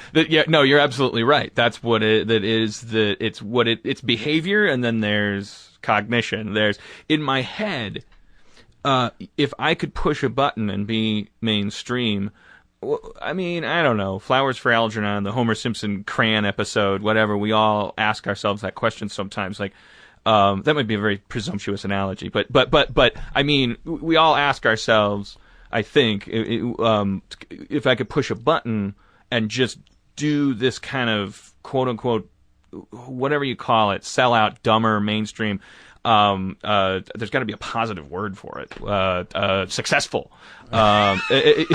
No, you're absolutely right. That's what it's behavior, and then there's cognition. There's in my head. If I could push a button and be mainstream, I mean, I don't know, Flowers for Algernon, the Homer Simpson crayon episode, whatever, we all ask ourselves that question sometimes. Like, that might be a very presumptuous analogy, but I mean, we all ask ourselves, I think, if I could push a button and just do this kind of quote unquote, whatever you call it, sell out, dumber, mainstream. There's got to be a positive word for it. Successful. If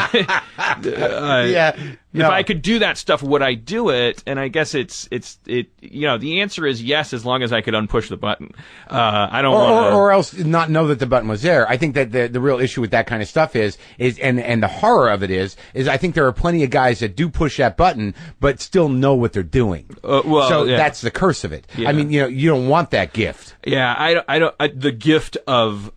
I could do that stuff, would I do it? And I guess the answer is yes, as long as I could unpush the button. I don't want or else not know that the button was there. I think that the real issue with that kind of stuff is and the horror of it is I think there are plenty of guys that do push that button but still know what they're doing. That's the curse of it. Yeah. I mean, you don't want that gift. Yeah, I don't. The gift of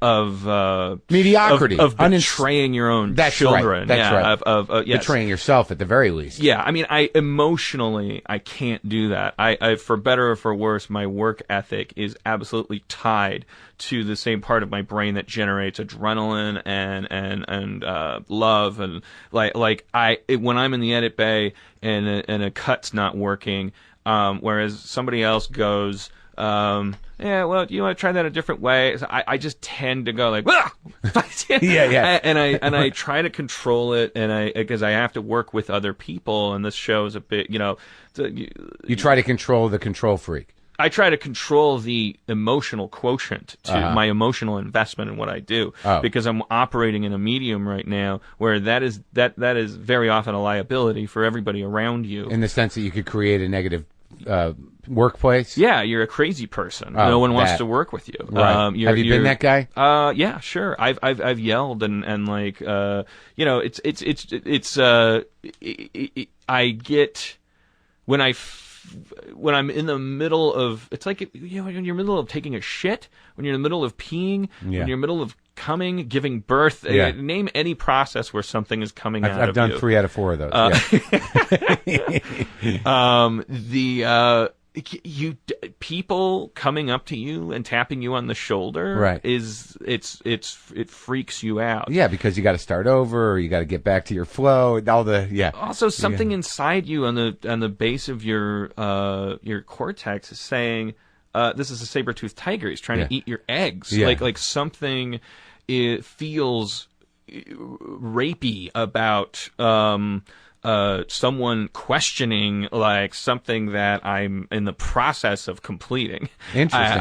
mediocrity, of betraying your own children. Right. That's right. Yes. Betraying yourself at the very least. Yeah, I mean, I emotionally can't do that. I for better or for worse, my work ethic is absolutely tied to the same part of my brain that generates adrenaline and love, and when I'm in the edit bay and a cut's not working, whereas somebody else goes. Yeah, well, you want to try that a different way? So I just tend to go like, yeah, and I try to control it, because I have to work with other people, and this show is a bit, you try to control the control freak. I try to control the emotional quotient to my emotional investment in what I do, because I'm operating in a medium right now where that is very often a liability for everybody around you. In the sense that you could create a negative workplace. Yeah, you're a crazy person. No one wants to work with you. Right. Have you been that guy? Yeah, sure. I've yelled and like I get when I'm in the middle of, it's like, when you're in the middle of taking a shit, when you're in the middle of peeing, when you're in the middle of coming, giving birth, name any process where something is coming out of you. I've done 3 out of 4 of those. People coming up to you and tapping you on the shoulder, right, it freaks you out. Yeah, because you got to start over, or you got to get back to your flow. Also, something inside you on the base of your cortex is saying, "This is a saber-toothed tiger. He's trying to eat your eggs." Yeah. Like something. It feels rapey about someone questioning like something that I'm in the process of completing. Interesting.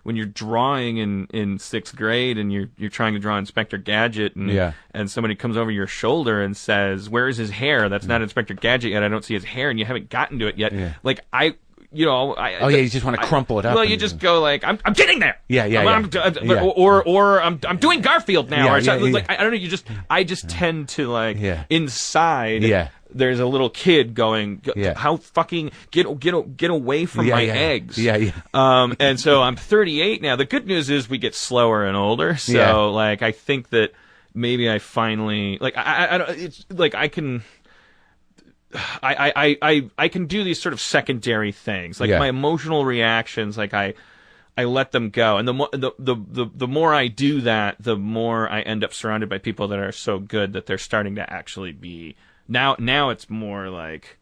When you're drawing in 6th grade and you're trying to draw Inspector Gadget and somebody comes over your shoulder and says, "Where is his hair? That's not Inspector Gadget yet. I don't see his hair," and you haven't gotten to it yet. Yeah. Like you just want to crumple it up. Well, you just go like, I'm getting there. Or I'm doing Garfield now, or something. Like I don't know. I just tend to like inside. Yeah. There's a little kid going, how fucking get away from my eggs. Yeah. And so I'm 38 now. The good news is we get slower and older. So like I think that maybe I finally like I don't. It's like I can. I can do these sort of secondary things, like my emotional reactions. Like I let them go, and the more I do that, the more I end up surrounded by people that are so good that they're starting to actually be now. It's more like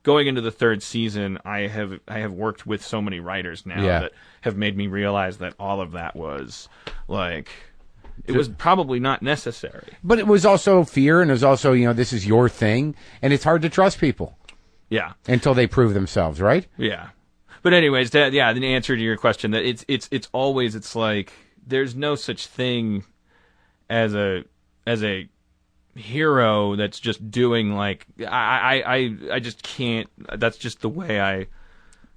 going into the 3rd season. I have worked with so many writers now that have made me realize that all of that was like. It was probably not necessary. But it was also fear, and it was also, this is your thing, and it's hard to trust people. Yeah. Until they prove themselves, right? Yeah. But anyways, the answer to your question, that it's always, it's like, there's no such thing as a hero that's just doing like, I just can't, that's just the way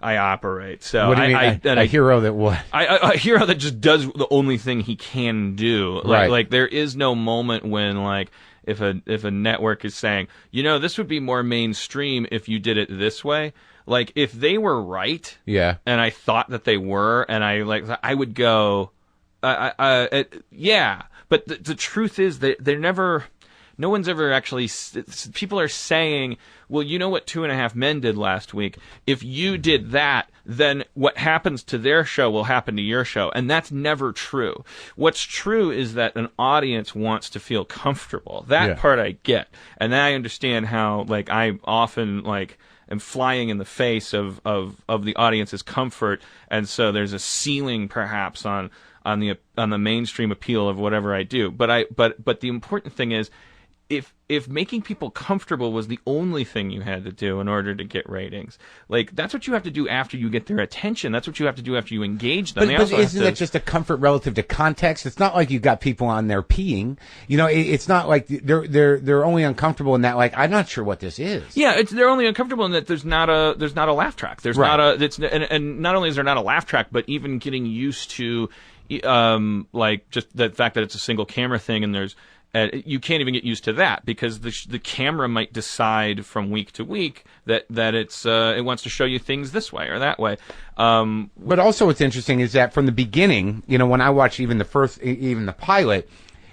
I operate. So what do you mean? A hero that what? A hero that just does the only thing he can do. Like there is no moment when like if a network is saying, this would be more mainstream if you did it this way. Like if they were right, yeah, and I thought that they were, and I would go, yeah. But the truth is that they're never. No one's ever actually. People are saying, well, you know what 2.5 Men did last week? If you did that, then what happens to their show will happen to your show. And that's never true. What's true is that an audience wants to feel comfortable. That part I get. And then I understand how, like, I often, like, am flying in the face of the audience's comfort. And so there's a ceiling, perhaps, on the mainstream appeal of whatever I do. But the important thing is, if making people comfortable was the only thing you had to do in order to get ratings, like that's what you have to do after you get their attention. That's what you have to do after you engage them. But isn't that just a comfort relative to context? It's not like you've got people on there peeing. It's not like they're only uncomfortable in that. Like I'm not sure what this is. Yeah, they're only uncomfortable in that there's not a laugh track. There's not and not only is there not a laugh track, but even getting used to like just the fact that it's a single camera thing and there's. You can't even get used to that because the camera might decide from week to week that it wants to show you things this way or that way. But also, what's interesting is that from the beginning, when I watched even the pilot,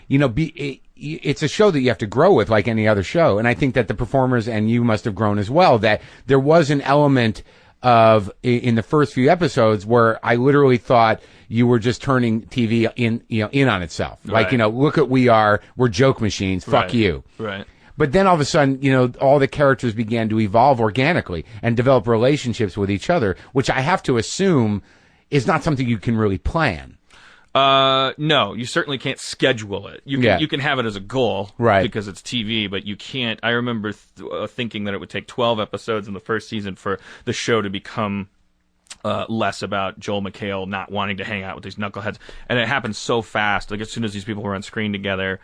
it's a show that you have to grow with like any other show, and I think that the performers and you must have grown as well. That there was an element of in the first few episodes where I literally thought you were just turning TV in on itself. Right. Like, look at we're joke machines. Fuck you. Right. But then all of a sudden, all the characters began to evolve organically and develop relationships with each other, which I have to assume is not something you can really plan. No, you certainly can't schedule it. You can have it as a goal, right? Because it's TV, but you can't. I remember thinking that it would take 12 episodes in the first season for the show to become less about Joel McHale not wanting to hang out with these knuckleheads, and it happened so fast. Like as soon as these people were on screen together,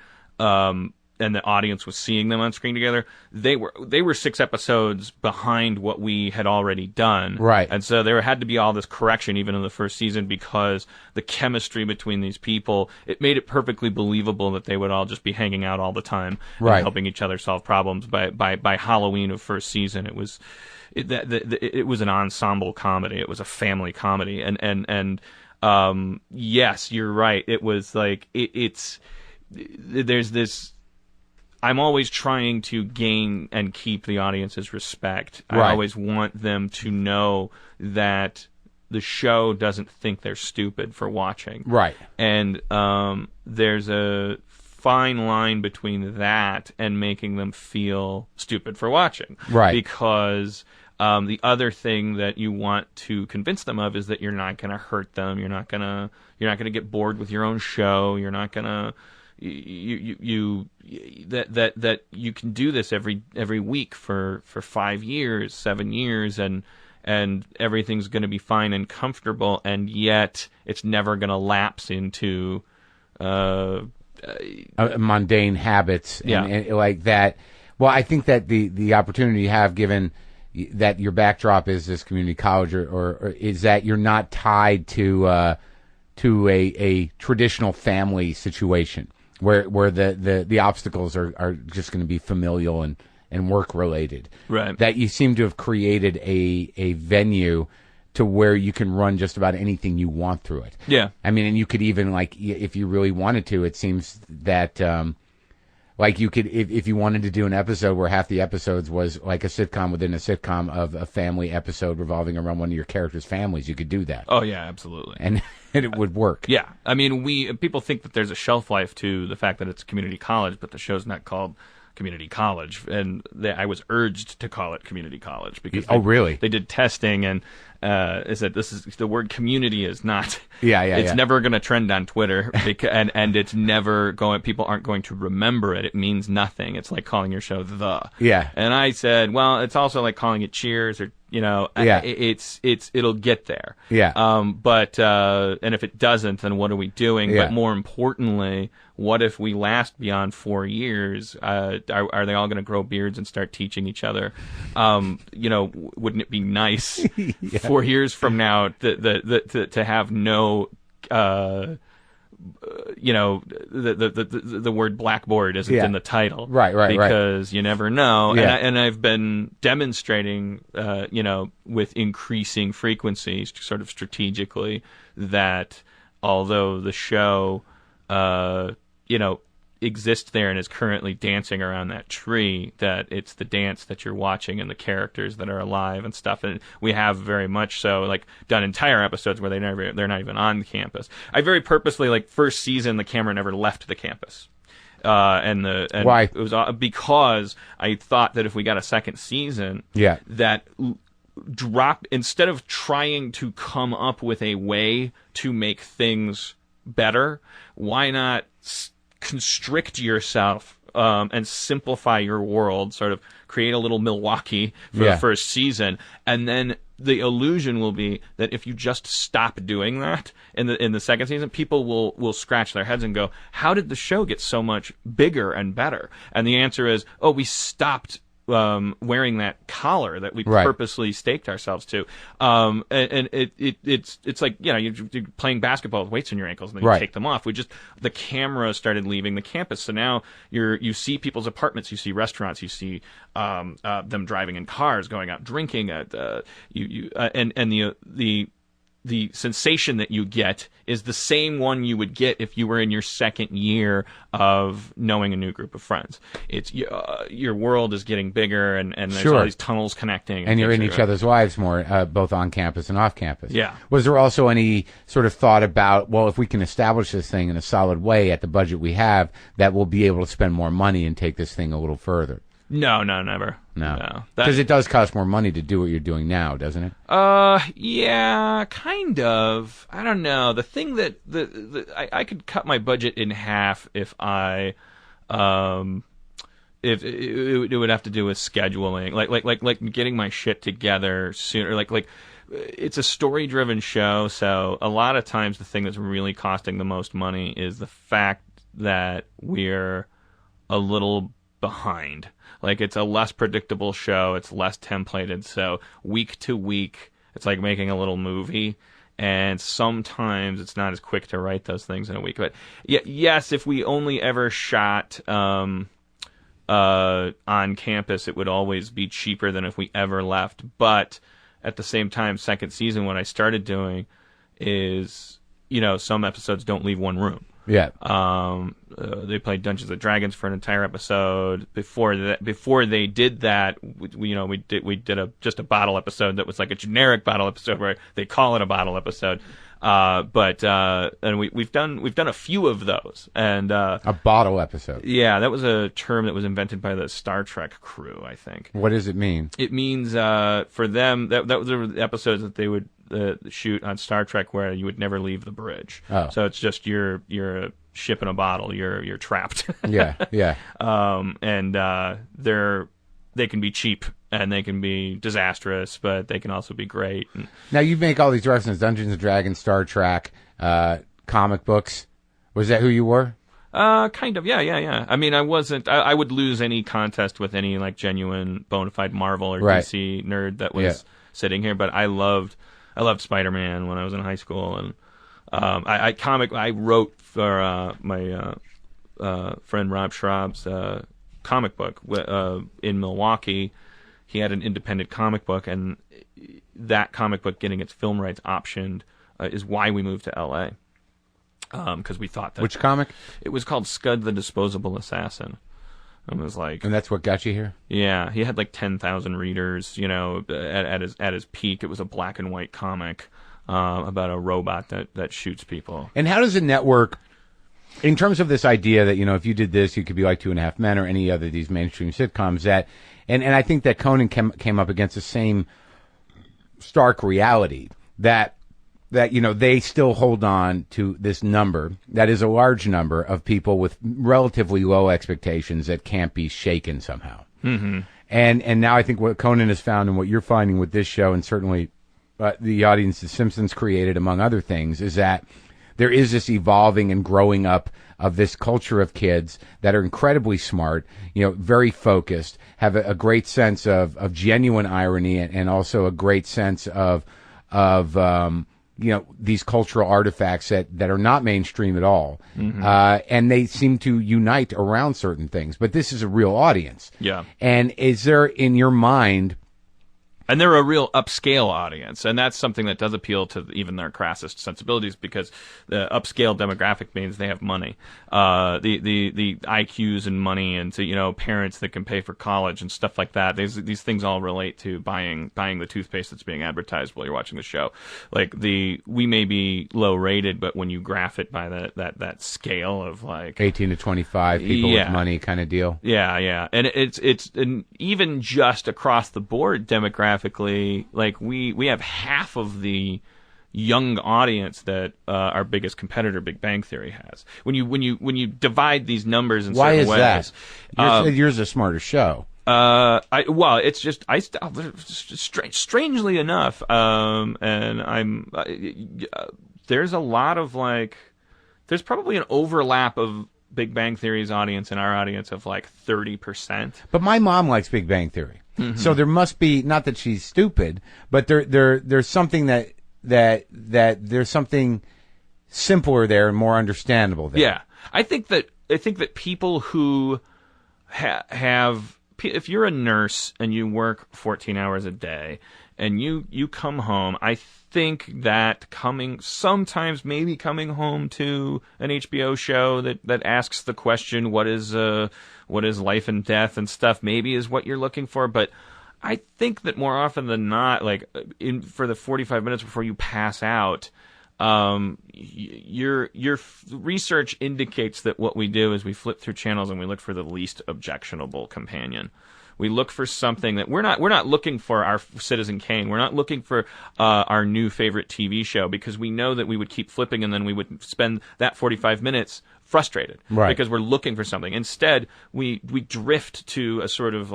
and the audience was seeing them on screen together, they were 6 episodes behind what we had already done. Right. And so there had to be all this correction even in the first season because the chemistry between these people, it made it perfectly believable that they would all just be hanging out all the time and helping each other solve problems. By Halloween of first season, it was an ensemble comedy. It was a family comedy. And yes, you're right. It was like there's this. I'm always trying to gain and keep the audience's respect. Right. I always want them to know that the show doesn't think they're stupid for watching. Right. And there's a fine line between that and making them feel stupid for watching. Right. Because the other thing that you want to convince them of is that you're not going to hurt them. You're not going to get bored with your own show. You're not going to that you can do this every week for 5 years, 7 years, and everything's going to be fine and comfortable, and yet it's never going to lapse into mundane habits and like that. Well, I think that the opportunity you have, given that your backdrop is this community college, or is that you're not tied to a traditional family situation where the obstacles are just going to be familial and work related. Right. That you seem to have created a venue to where you can run just about anything you want through it. Yeah. I mean, and you could even, like, if you really wanted to, it seems that like you could, if you wanted to do an episode where half the episodes was like a sitcom within a sitcom of a family episode revolving around one of your characters' families, you could do that. Oh yeah, absolutely. And it would work. Yeah. I mean, people think that there's a shelf life to the fact that it's community college, but the show's not called community college, and I was urged to call it community college because really? They did testing and is that this is the word community is not it's never going to trend on Twitter and it's never going, people aren't going to remember it. It means nothing. It's like calling your show and I said, well, it's also like calling it Cheers or it'll get there. But and if it doesn't, then what are we doing? But more importantly, what if we last beyond 4 years? Are they all going to grow beards and start teaching each other? Wouldn't it be nice 4 years from now to have no. The word blackboard isn't in the title, right, because you never know. Yeah. And I've been demonstrating, with increasing frequencies, sort of strategically, that although the show, exists there and is currently dancing around that tree, that it's the dance that you're watching and the characters that are alive and stuff. And we have very much so like done entire episodes where they're not even on campus. I very purposely, like, first season the camera never left the campus. Why? It was because I thought that if we got a second season, that instead of trying to come up with a way to make things better, why not constrict yourself and simplify your world, sort of create a little Milwaukee for the first season, and then the illusion will be that if you just stop doing that in the second season, people will scratch their heads and go, how did the show get so much bigger and better? And the answer is, we stopped wearing that collar that we purposely staked ourselves to, and it's like, you're playing basketball with weights in your ankles and then you take them off. The camera started leaving the campus, so now you see people's apartments, you see restaurants, you see them driving in cars, going out drinking, the sensation that you get is the same one you would get if you were in your second year of knowing a new group of friends. It's your world is getting bigger, and there's all these tunnels connecting. And you're in each other's lives more, both on campus and off campus. Yeah. Was there also any sort of thought about, well, if we can establish this thing in a solid way at the budget we have, that we'll be able to spend more money and take this thing a little further? No, never. No. Because it does cost more money to do what you're doing now, doesn't it? Yeah, kind of. I don't know. The thing that I could cut my budget in half if if it would have to do with scheduling, like getting my shit together sooner. Like it's a story-driven show, so a lot of times the thing that's really costing the most money is the fact that we're a little behind. Like, it's a less predictable show. It's less templated. So week to week, it's like making a little movie. And sometimes it's not as quick to write those things in a week. But yes, if we only ever shot on campus, it would always be cheaper than if we ever left. But at the same time, second season, what I started doing is, some episodes don't leave one room. Yeah. They played Dungeons and Dragons for an entire episode. Before they did that, we did just a bottle episode that was like a generic bottle episode where they call it a bottle episode. And we've done a few of those. And a bottle episode. Yeah, that was a term that was invented by the Star Trek crew, I think. What does it mean? It means for them that were the episodes that they would shoot on Star Trek where you would never leave the bridge. Oh. So it's just you're a ship in a bottle. You're trapped. Yeah. And they can be cheap and they can be disastrous, but they can also be great. Now you make all these references: Dungeons and Dragons, Star Trek, comic books. Was that who you were? Kind of. Yeah. I mean, I wasn't. I would lose any contest with any like genuine bona fide Marvel or DC nerd that was sitting here, but I loved Spider-Man when I was in high school, and I wrote for my friend Rob Schraub's comic book in Milwaukee. He had an independent comic book, and that comic book getting its film rights optioned is why we moved to L.A. Because we thought that. Which comic? It was called Scud the Disposable Assassin. It was like, and that's what got you here? Yeah, he had like 10,000 readers. At his peak, it was a black and white comic about a robot that shoots people. And how does a network, in terms of this idea that if you did this, you could be like 2.5 Men or any other of these mainstream sitcoms, that, and I think that Conan came up against the same stark reality that they still hold on to this number that is a large number of people with relatively low expectations that can't be shaken somehow. Mm-hmm. And now I think what Conan has found and what you're finding with this show, and certainly the audience The Simpsons created, among other things, is that there is this evolving and growing up of this culture of kids that are incredibly smart, very focused, have a great sense of genuine irony, and also a great sense of these cultural artifacts that are not mainstream at all. And they seem to unite around certain things. But this is a real audience. Yeah. And is there, in your mind... And they're a real upscale audience, and that's something that does appeal to even their crassest sensibilities, because the upscale demographic means they have money, the IQs and money, and parents that can pay for college and stuff like that. These things all relate to buying the toothpaste that's being advertised while you're watching the show. Like we may be low rated, but when you graph it by that scale of like 18 to 25 people with money kind of deal. Yeah, and it's and even just across the board demographically, like we have half of the young audience that our biggest competitor, Big Bang Theory, has. When you divide these numbers in certain ways, why is that? Yours is a smarter show. It's just strangely enough, and there's a lot of there's probably an overlap of Big Bang Theory's audience and our audience of 30%. But my mom likes Big Bang Theory. So there must be, not that she's stupid, but there's something that there's something simpler there and more understandable there. Yeah, I think that people who have, if you're a nurse and you work 14 hours a day and you come home, I think that sometimes maybe coming home to an HBO show that asks the question, what is life and death and stuff, maybe is what you're looking for. But I think that more often than not, for the 45 minutes before you pass out, your research indicates that what we do is we flip through channels and we look for the least objectionable companion. We look for something that we're not looking for our Citizen Kane. We're not looking for our new favorite TV show, because we know that we would keep flipping and then we would spend that 45 minutes frustrated, right, because we're looking for something. Instead, we drift to a sort of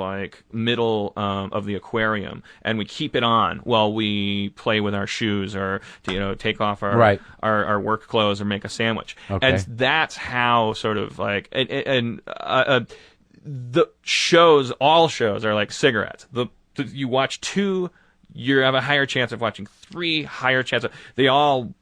middle of the aquarium, and we keep it on while we play with our shoes or take off our work clothes or make a sandwich. Okay. And that's how sort of the shows, all shows are like cigarettes. You watch 2, you have a higher chance of watching 3, higher chance of... They're all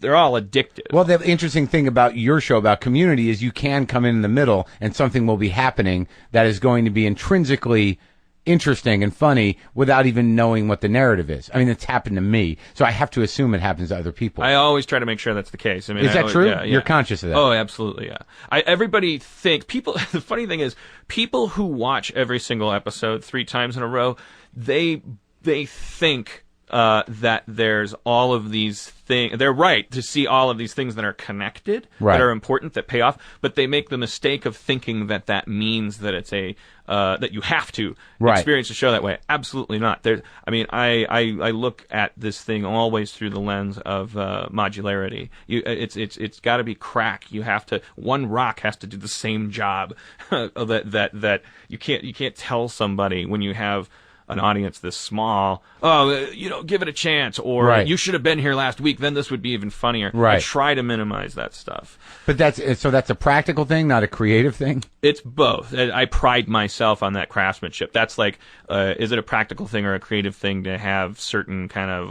addictive. Well, the interesting thing about your show, about Community, is you can come in the middle and something will be happening that is going to be intrinsically interesting and funny without even knowing what the narrative is. I mean, it's happened to me, so I have to assume it happens to other people. I always try to make sure that's the case. I mean, is that true? Yeah. You're conscious of that? Oh, absolutely, yeah. Everybody people. The funny thing is, people who watch every single episode 3 times in a row, they think that there's all of these things. They're right to see all of these things that are connected, that are important, that pay off. But they make the mistake of thinking that means that it's that you have to experience the show that way. Absolutely not. I look at this thing always through the lens of modularity. It's got to be crack. You have to. One rock has to do the same job. that you can't tell somebody when you have an audience this small, give it a chance, or you should have been here last week, then this would be even funnier. I try to minimize that stuff. But that's a practical thing, not a creative thing? It's both. I pride myself on that craftsmanship. That's is it a practical thing or a creative thing to have certain kind of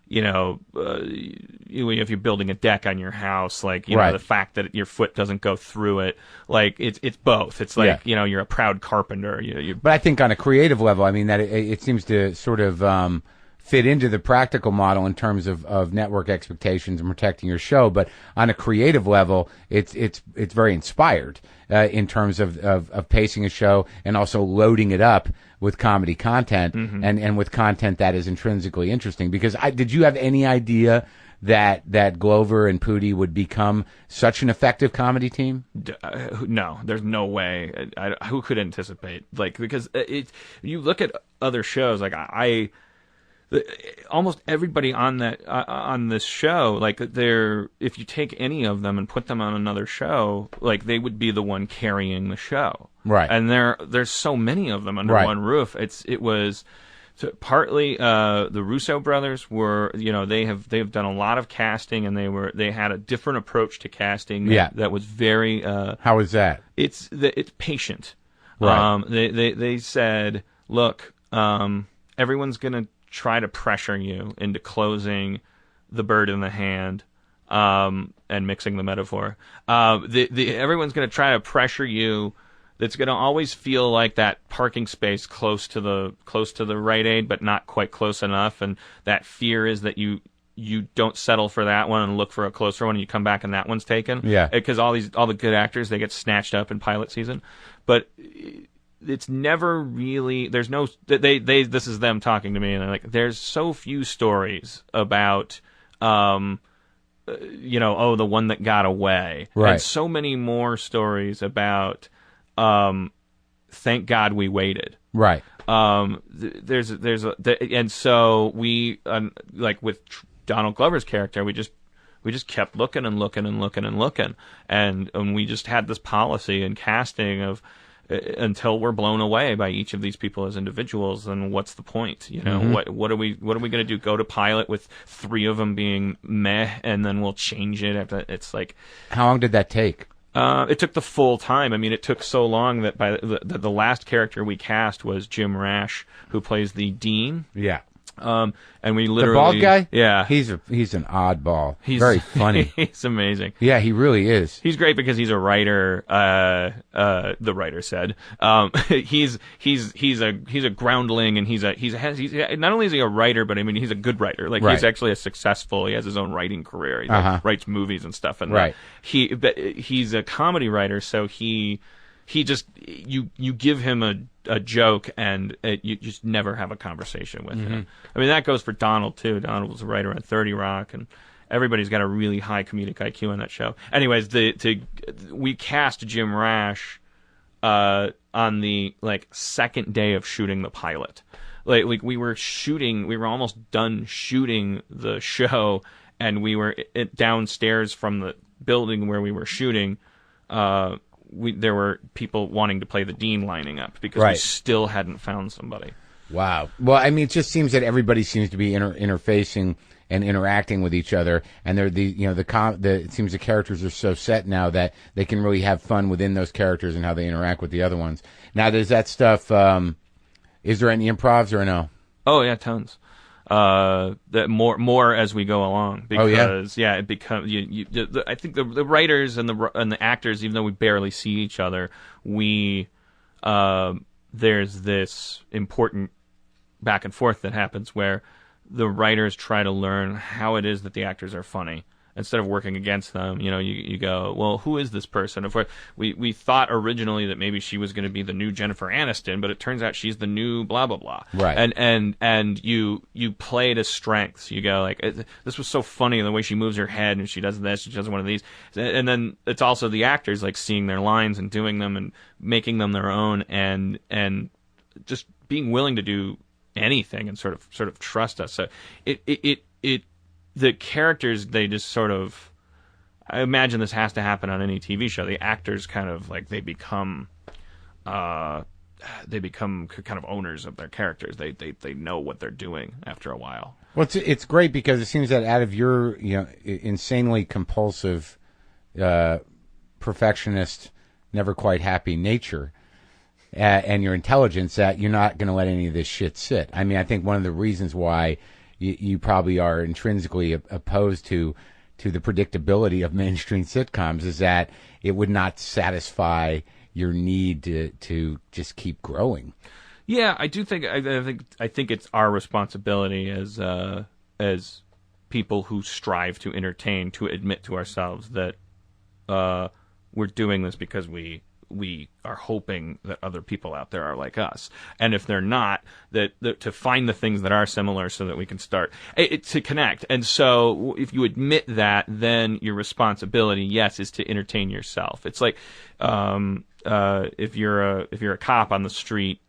if you're building a deck on your house, the fact that your foot doesn't go through it, it's both. It's you're a proud carpenter. But I think on a creative level, I mean, that it seems to sort of fit into the practical model in terms of network expectations and protecting your show. But on a creative level, it's very inspired in terms of pacing a show and also loading it up with comedy content, and with content that is intrinsically interesting. Because did you have any idea that Glover and Pootie would become such an effective comedy team? No, there's no way. Who could anticipate? Because you look at other shows, almost everybody on this show, if you take any of them and put them on another show, they would be the one carrying the show. Right. And there's so many of them under one roof. It was partly the Russo brothers were, they've done a lot of casting, and they had a different approach to casting that was very How is that? It's patient. Right. They said, look, everyone's going to try to pressure you into closing the bird in the hand, and mixing the metaphor. Everyone's going to try to pressure you. That's going to always feel like that parking space close to the Rite Aid, but not quite close enough. And that fear is that you don't settle for that one and look for a closer one, and you come back and that one's taken. Yeah. Because all the good actors, they get snatched up in pilot season, but it's never really. There's no. This is them talking to me, and they're like, there's so few stories about. The one that got away, right. And so many more stories about. Thank God we waited. Right. And so we like with Donald Glover's character, we just kept looking and looking and looking and looking, and we just had this policy and casting of until we're blown away by each of these people as individuals. Then what's the point? What are we going to do? Go to pilot with 3 of them being meh, and then we'll change it after? It's like, how long did that take? It took the full time. I mean, it took so long that by the last character we cast was Jim Rash, who plays the dean. Yeah. And we literally... The bald guy? Yeah. He's an oddball. He's very funny. He's amazing. Yeah, he really is. He's great because he's a writer. The writer said, he's a groundling, and he's not only is he a writer, but I mean, he's a good writer. Like, right. He's actually he has his own writing career. He writes movies and stuff. And right. But he's a comedy writer, so you give him a joke, and you just never have a conversation with him. I mean, that goes for Donald too. Donald was a writer on 30 Rock, and everybody's got a really high comedic IQ on that show. Anyways, we cast Jim Rash on the second day of shooting the pilot. Like we were almost done shooting the show, and we were downstairs from the building where we were shooting. There were people wanting to play the dean lining up because right. we still hadn't found somebody. Wow. Well, I mean, it just seems that everybody seems to be interfacing and interacting with each other, and they're it seems the characters are so set now that they can really have fun within those characters and how they interact with the other ones. Now, does that stuff? Is there any improvs or no? Oh yeah, tons. That more as we go along, because it becomes I think the writers and the actors, even though we barely see each other, there's this important back and forth that happens where the writers try to learn how it is that the actors are funny. Instead of working against them, you go, well, who is this person? If we thought originally that maybe she was going to be the new Jennifer Aniston, but it turns out she's the new blah blah blah. Right. And you play to strengths. You go like, this was so funny the way she moves her head, and she does this, she does one of these, and then it's also the actors like seeing their lines and doing them and making them their own, and just being willing to do anything and sort of trust us. So the characters, they just sort of, I imagine this has to happen on any TV show. The actors kind of like, they become kind of owners of their characters. They know what they're doing after a while. Well, it's great because it seems that out of your insanely compulsive, perfectionist, never quite happy nature, and your intelligence, that you're not going to let any of this shit sit. I mean, I think one of the reasons why you probably are intrinsically opposed to the predictability of mainstream sitcoms is that it would not satisfy your need to just keep growing. Yeah, I do think I think it's our responsibility as people who strive to entertain to admit to ourselves that we're doing this because we are hoping that other people out there are like us, and if they're not, that to find the things that are similar so that we can start to connect. And so if you admit that, then your responsibility, yes, is to entertain yourself. It's like if you're a cop on the street,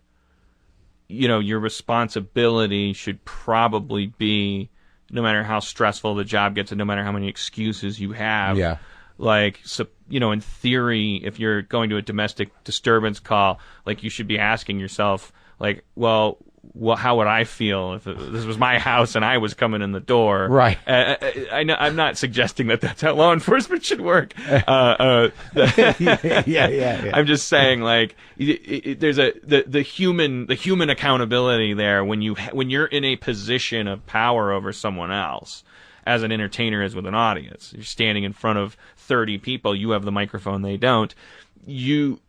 your responsibility should probably be, no matter how stressful the job gets and no matter how many excuses you have, yeah. Like, so, in theory, if you're going to a domestic disturbance call, like, you should be asking yourself, like, well, well, how would I feel if this was my house and I was coming in the door? Right. I'm not suggesting that that's how law enforcement should work. Yeah. I'm just saying, like, there's the human accountability there when you're in a position of power over someone else. As an entertainer is with an audience, you're standing in front of 30 people. You have the microphone; they don't. You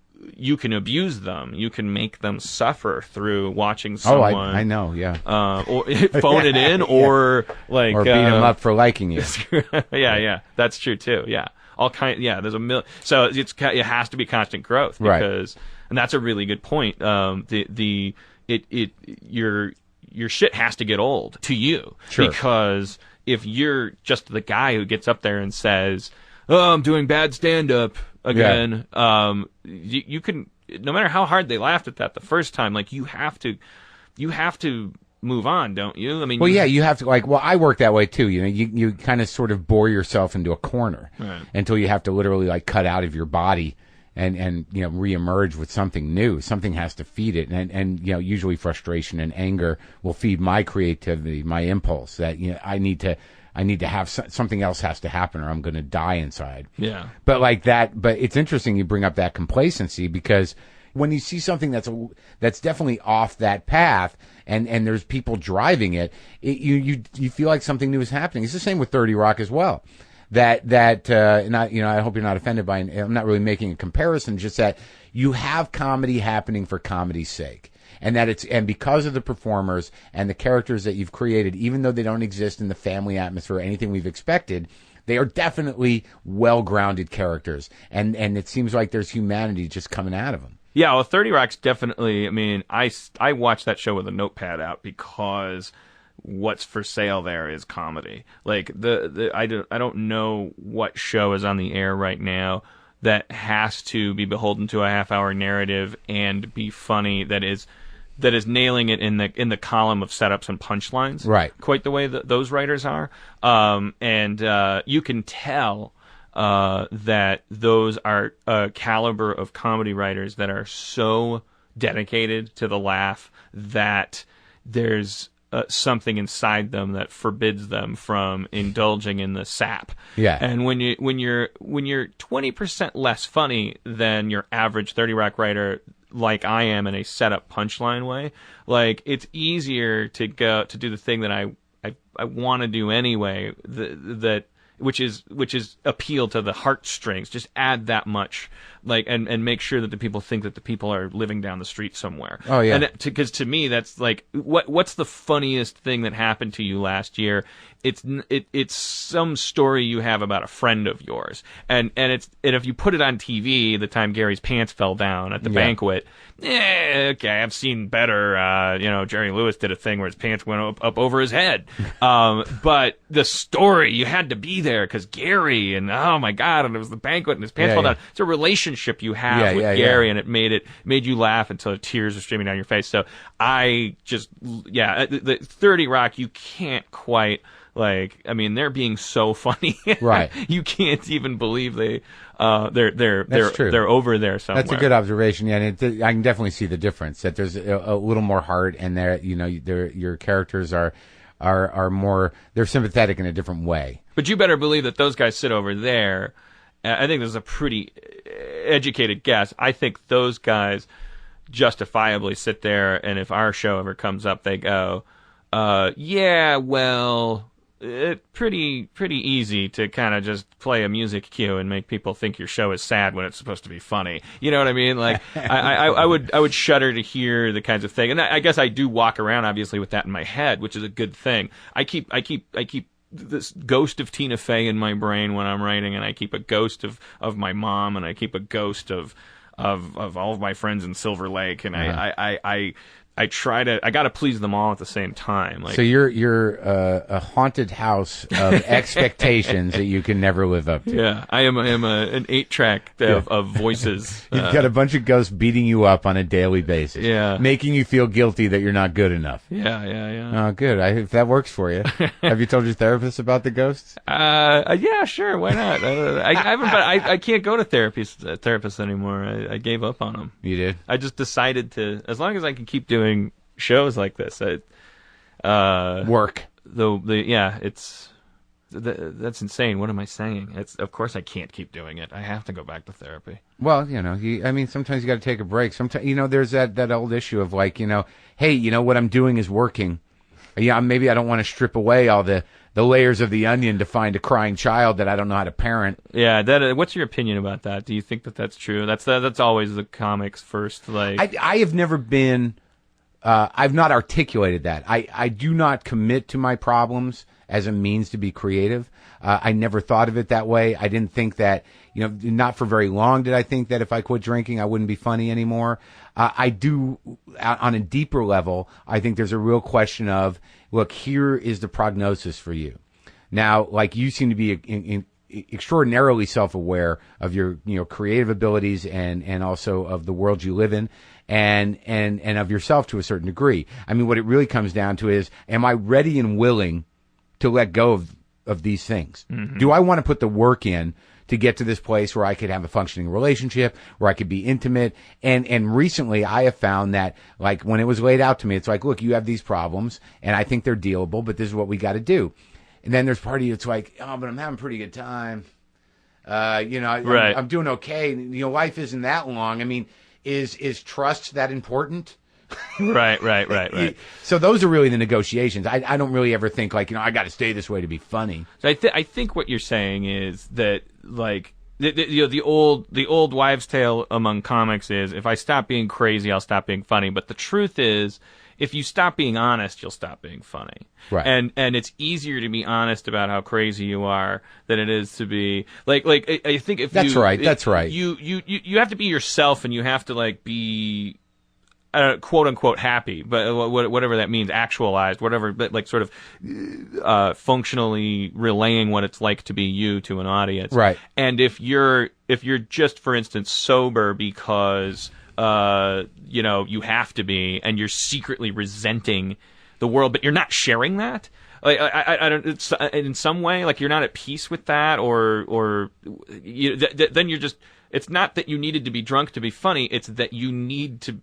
can abuse them. You can make them suffer through watching someone. Oh, I know, yeah. Or phone it in, or like, or beat them up for liking you. yeah, that's true too. Yeah, all kind. Yeah, there's a million. So it has to be constant growth because, and that's a really good point. Your shit has to get old to you, sure. Because if you're just the guy who gets up there and says, "Oh, I'm doing bad stand-up again," you can, no matter how hard they laughed at that the first time, like you have to move on, don't you? I mean, well, you have to, like, well, I work that way too. You know, you kind of sort of bore yourself into a corner until you have to literally like cut out of your body and you know, reemerge with something new. Something has to feed it, and you know, usually frustration and anger will feed my creativity, my impulse that, you know, I need to have something else has to happen or I'm going to die inside. Yeah. But like that, but it's interesting you bring up that complacency, because when you see something that's definitely off that path and there's people driving it, you feel like something new is happening. It's the same with 30 Rock as well. And I hope you're not offended by it. I'm not really making a comparison, just that you have comedy happening for comedy's sake. And because of the performers and the characters that you've created, even though they don't exist in the family atmosphere or anything we've expected, they are definitely well-grounded characters. And it seems like there's humanity just coming out of them. Yeah, well, 30 Rock's definitely, I mean, I watched that show with a notepad out because what's for sale there is comedy. Like, I don't know what show is on the air right now that has to be beholden to a half-hour narrative and be funny that is nailing it in the column of setups and punchlines, right? Quite the way that those writers are, and you can tell that those are a caliber of comedy writers that are so dedicated to the laugh that there's something inside them that forbids them from indulging in the sap. Yeah. And when you're 20% less funny than your average 30 Rock writer, like I am in a setup punchline way, like it's easier to do the thing that I want to do anyway, which is appeal to the heartstrings. Just add that much, like, and make sure that the people think that the people are living down the street somewhere. Oh yeah. And because to me, that's like, what's the funniest thing that happened to you last year? It's some story you have about a friend of yours, and if you put it on TV, the time Gary's pants fell down at the banquet, okay, I've seen better. Jerry Lewis did a thing where his pants went up over his head, but the story, you had to be there because Gary, and oh my God, and it was the banquet and his pants fell down. It's a relationship you have with Gary, and it made you laugh until the tears were streaming down your face. So I just, the 30 Rock, you can't quite. Like, I mean, they're being so funny, right? You can't even believe they're true. They're over there somewhere. That's a good observation. Yeah, and I can definitely see the difference. That there's a little more heart, and your characters are more, they're sympathetic in a different way. But you better believe that those guys sit over there. I think this is a pretty educated guess. I think those guys justifiably sit there, and if our show ever comes up, they go, "Yeah, well." It's pretty easy to kind of just play a music cue and make people think your show is sad when it's supposed to be funny. You know what I mean? Like, I would shudder to hear the kinds of thing, and I guess I do walk around obviously with that in my head, which is a good thing. I keep this ghost of Tina Fey in my brain when I'm writing, and I keep a ghost of my mom, and I keep a ghost of all of my friends in Silver Lake, and I gotta please them all at the same time. Like, so you're a haunted house of expectations that you can never live up to. Yeah, I am an 8-track of voices. You've got a bunch of ghosts beating you up on a daily basis. Yeah, making you feel guilty that you're not good enough. Yeah. Oh, good. If that works for you. Have you told your therapist about the ghosts? Yeah, sure. Why not? I haven't, but I can't go to therapists anymore. I gave up on them. You did? I just decided to, as long as I can keep doing shows like this. Work. That's insane. What am I saying? Of course I can't keep doing it. I have to go back to therapy. Well, sometimes you got to take a break. Sometimes, there's that old issue of like, hey, what I'm doing is working. Yeah, maybe I don't want to strip away all the layers of the onion to find a crying child that I don't know how to parent. Yeah, what's your opinion about that? Do you think that that's true? That's always the comics first. Like, I have never been. I've not articulated that. I do not commit to my problems as a means to be creative. I never thought of it that way. I didn't think that, not for very long did I think that if I quit drinking, I wouldn't be funny anymore. I do, on a deeper level, I think there's a real question of, look, here is the prognosis for you. Now, like, you seem to be extraordinarily self-aware of your, creative abilities and also of the world you live in. And of yourself to a certain degree. I mean, what it really comes down to is, am I ready and willing to let go of these things? Mm-hmm. Do I want to put the work in to get to this place where I could have a functioning relationship, where I could be intimate? And recently I have found that, like, when it was laid out to me, it's like, look, you have these problems and I think they're dealable, but this is what we got to do. And then there's part of you that's like, oh, but I'm having a pretty good time. Right. I'm doing okay. Life isn't that long. I mean, is trust that important? Right. So those are really the negotiations. I don't really ever think like, I got to stay this way to be funny. So I think what you're saying is that, like, the old wives' tale among comics is, if I stop being crazy, I'll stop being funny. But the truth is, if you stop being honest, you'll stop being funny. Right. And it's easier to be honest about how crazy you are than it is to be like I think if that's right. You have to be yourself, and you have to, like, be quote unquote happy, but whatever that means, actualized, whatever, but like sort of functionally relaying what it's like to be you to an audience. Right. And if you're just, for instance, sober because you have to be, and you're secretly resenting the world, but you're not sharing that. Like, I don't. It's, in some way, like, you're not at peace with that, or then you're just. It's not that you needed to be drunk to be funny. It's that you need to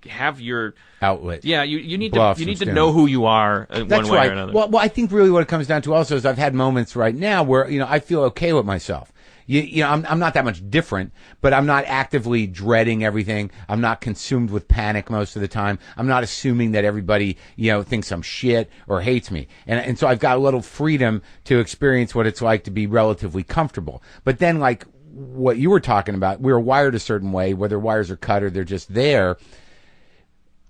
have your outlet. Yeah, you need to know who you are one way or another. Well, I think really what it comes down to also is I've had moments right now where I feel okay with myself. I'm not that much different, but I'm not actively dreading everything. I'm not consumed with panic most of the time. I'm not assuming that everybody, thinks I'm shit or hates me. And so I've got a little freedom to experience what it's like to be relatively comfortable. But then, like what you were talking about, we were wired a certain way, whether wires are cut or they're just there.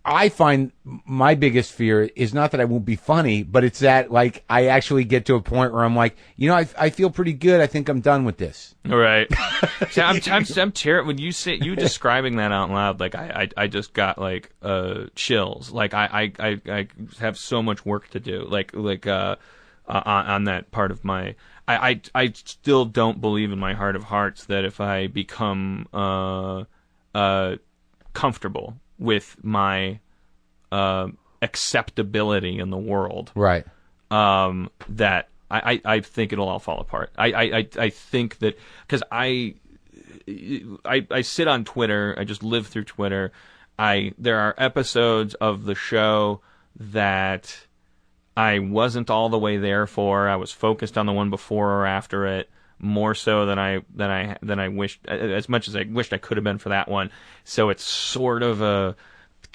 I find my biggest fear is not that I won't be funny, but it's that, like, I actually get to a point where I'm like, I feel pretty good. I think I'm done with this. Right. See, I'm terrified when you say, you describing that out loud. Like, I just got, like, chills. Like, I have so much work to do. On that part of my, I still don't believe in my heart of hearts that if I become comfortable with my acceptability in the world, right? That I think it'll all fall apart. I think that because I sit on Twitter, I just live through Twitter. There are episodes of the show that I wasn't all the way there for. I was focused on the one before or after it, more so than I wished, as much as I wished I could have been for that one. So it's sort of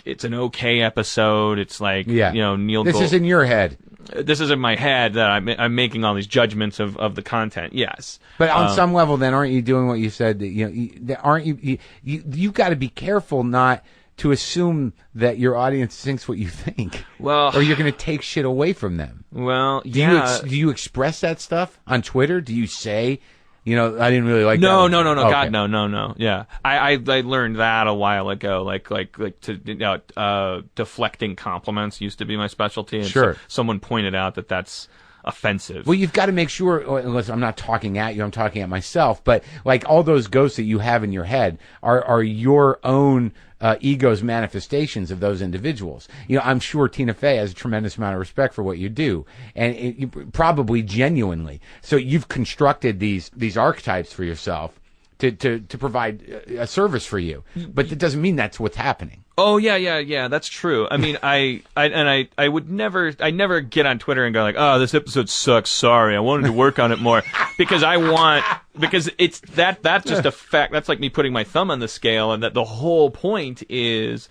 it's an okay episode. It's like, Neil. This is in your head. This is in my head that I'm making all these judgments of the content. Yes, but on some level, then aren't you doing what you said? That aren't you? You've got to be careful not to assume that your audience thinks what you think. Well, or you're going to take shit away from them. Well, do you express that stuff on Twitter? Do you say, I didn't really like that? No. Okay. God, no. Yeah. I learned that a while ago. Like deflecting compliments used to be my specialty. And sure. So someone pointed out that that's offensive. Well, you've got to make sure, unless I'm not talking at you, I'm talking at myself, but like all those ghosts that you have in your head are your own ego's manifestations of those individuals. I'm sure Tina Fey has a tremendous amount of respect for what you do, and probably genuinely. So you've constructed these archetypes for yourself to provide a service for you. But that doesn't mean that's what's happening. Oh yeah, that's true. I mean, I would never get on Twitter and go like, oh, this episode sucks. Sorry, I wanted to work on it more because it's that's just a fact. That's like me putting my thumb on the scale, and that the whole point is,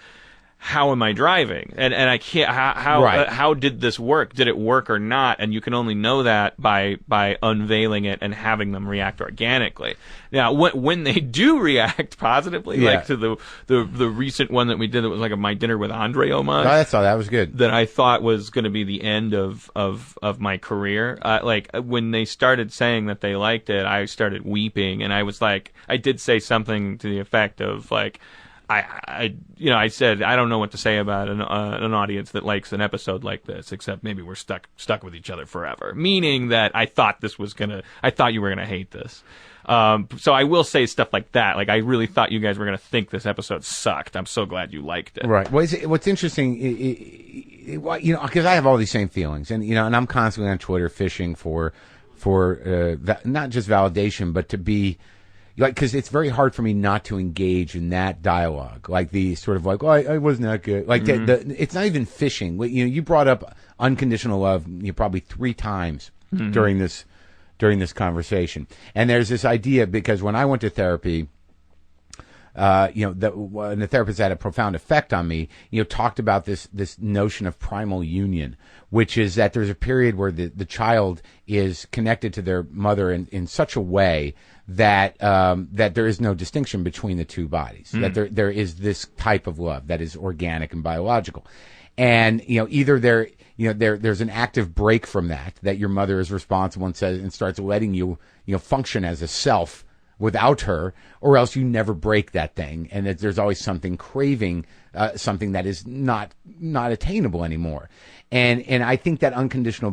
how am I driving? And I can't, how did this work? Did it work or not? And you can only know that by unveiling it and having them react organically. Now, when they do react positively, like to the recent one that we did that was like a My Dinner with Andre homage. I saw that was good. That I thought was going to be the end of my career. Like when they started saying that they liked it, I started weeping, and I was like, I did say something to the effect of like, I said I don't know what to say about an audience that likes an episode like this, except maybe we're stuck with each other forever. Meaning that I thought you were gonna hate this. So I will say stuff like that. Like I really thought you guys were gonna think this episode sucked. I'm so glad you liked it. Right. Well, what's interesting, because I have all these same feelings, and and I'm constantly on Twitter fishing for not just validation, but to be. Like, because it's very hard for me not to engage in that dialogue, like the sort of like, oh, I wasn't that good. Like, it's not even fishing. You brought up unconditional love probably 3 times during this conversation, and there's this idea because when I went to therapy, when the therapist had a profound effect on me, talked about this notion of primal union, which is that there's a period where the child is connected to their mother in such a way that there is no distinction between the two bodies, that there is this type of love that is organic and biological. And, either there's an active break from that your mother is responsible and starts letting you, function as a self without her, or else you never break that thing. And that there's always something craving, something that is not attainable anymore. And I think that unconditional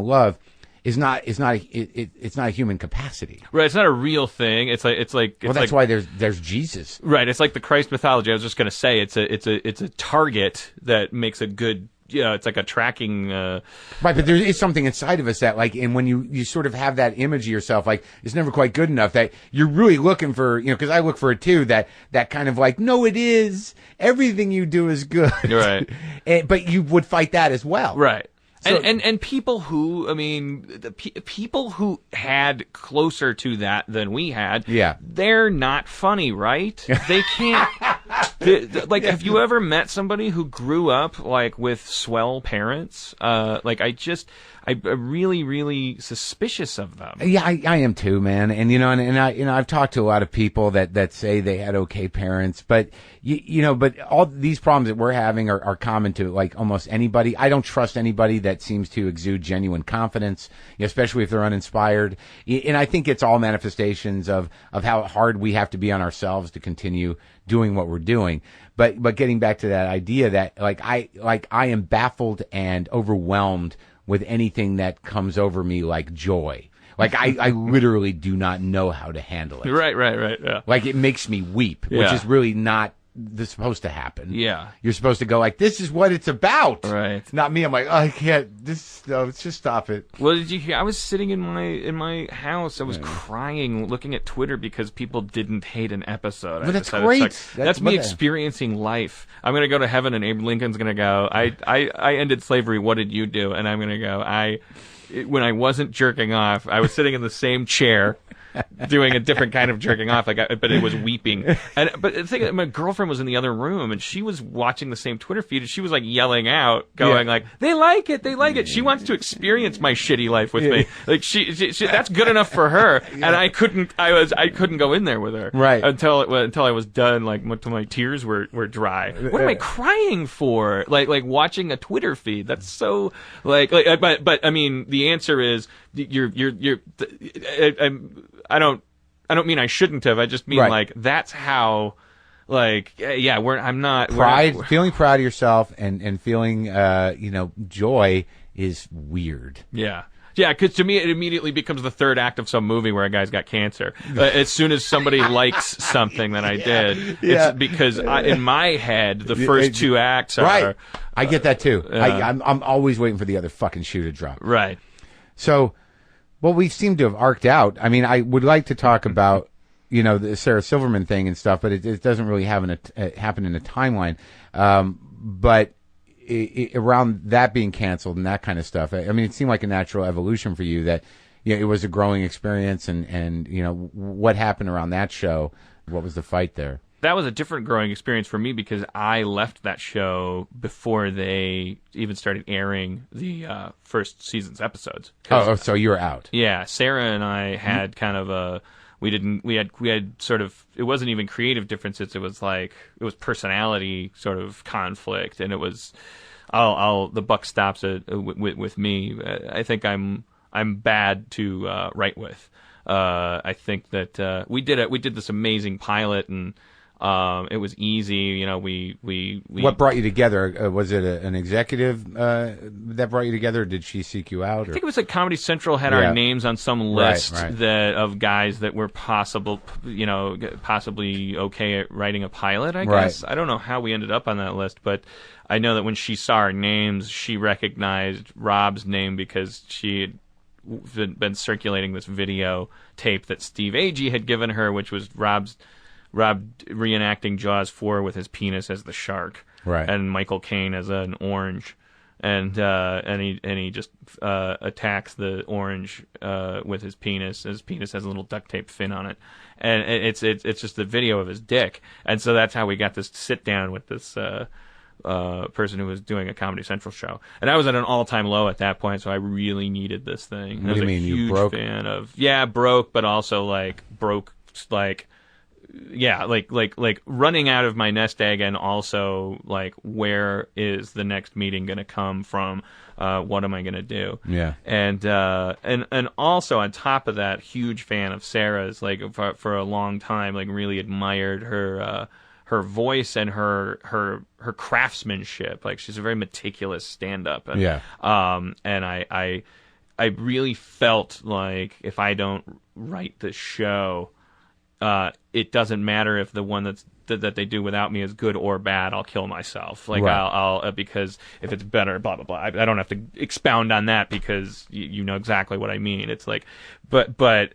love it's not a human capacity. Right, it's not a real thing. It's like that's why there's Jesus. Right, it's like the Christ mythology. I was just going to say it's a target that makes a good. It's like a tracking. Right, but there is something inside of us that, like, and when you sort of have that image of yourself, like, it's never quite good enough, that you're really looking for, because I look for it too, that kind of like, no, it is. Everything you do is good. Right. But you would fight that as well. Right. So, and people who, people who had closer to that than we had, they're not funny, right? They can't. Have you ever met somebody who grew up like with swell parents? I'm really, really suspicious of them. Yeah, I am too, man. And I've talked to a lot of people that say they had okay parents, but but all these problems that we're having are common to like almost anybody. I don't trust anybody that seems to exude genuine confidence, especially if they're uninspired. And I think it's all manifestations of how hard we have to be on ourselves to continue doing what we're doing. But getting back to that idea that I am baffled and overwhelmed with anything that comes over me like joy. Like I literally do not know how to handle it. Right, yeah. Like it makes me weep, which is really not supposed to happen. Yeah. You're supposed to go like, this is what it's about. Right. Not me. I'm like, oh, I can't. Let's just stop it. Well, did you hear? I was sitting in my house. I was crying, looking at Twitter because people didn't hate an episode. Well, that's great. That's me experiencing life. I'm gonna go to heaven, and Abe Lincoln's gonna go, I ended slavery. What did you do? And I'm gonna go, when I wasn't jerking off, I was sitting in the same chair. Doing a different kind of jerking off, but it was weeping. But the thing, my girlfriend was in the other room, and she was watching the same Twitter feed, and she was like yelling out, going like, "They like it! She wants to experience my shitty life with me. Like she that's good enough for her." And I couldn't go in there with her, right? Until I was done, like until my tears were dry. What am I crying for? Like watching a Twitter feed. That's so but I mean, the answer is I don't mean I shouldn't have. I just mean like that's how I'm not feeling proud of yourself and feeling joy is weird. Yeah. Yeah, because to me it immediately becomes the third act of some movie where a guy's got cancer. As soon as somebody likes something that I did, it's because in my head the first 2 acts are right. I get that too. I'm always waiting for the other fucking shoe to drop. Right. So. Well, we seem to have arced out. I mean, I would like to talk about the Sarah Silverman thing and stuff, but it doesn't really happen in a timeline. But around that being canceled and that kind of stuff, I mean, it seemed like a natural evolution for you that it was a growing experience, and what happened around that show. What was the fight there? That was a different growing experience for me because I left that show before they even started airing the first season's episodes. Oh, so you were out. Yeah, Sarah and I had kind of we had sort of, it wasn't even creative differences, it was personality sort of conflict, and it was the buck stops with me. I think I'm bad to write with. I think that we did this amazing pilot, and it was easy. We What brought you together? Was it an executive that brought you together, or did she seek you out? Or? I think it was like Comedy Central had our names on some list right. of guys that were possibly okay at writing a pilot, I guess. Right. I don't know how we ended up on that list, but I know that when she saw our names, she recognized Rob's name because she had been circulating this video tape that Steve Agee had given her, which was Rob reenacting Jaws 4 with his penis as the shark, right, and Michael Caine as an orange, and he just attacks the orange with his penis. His penis has a little duct tape fin on it, and it's just the video of his dick, and so that's how we got this sit down with this person who was doing a Comedy Central show, and I was at an all-time low at that point, so I really needed this thing. What do you mean, you broke? Fan of broke, but also broke running out of my nest egg, and also where is the next meeting going to come from? What am I going to do? Yeah, and also on top of that, huge fan of Sarah's. For a long time, really admired her voice and her craftsmanship. She's a very meticulous stand-up. And, yeah. And I really felt like if I don't write the show, it doesn't matter if the one that they do without me is good or bad. I'll kill myself. Right. I'll because if it's better, blah blah blah. I don't have to expound on that because you know exactly what I mean. It's but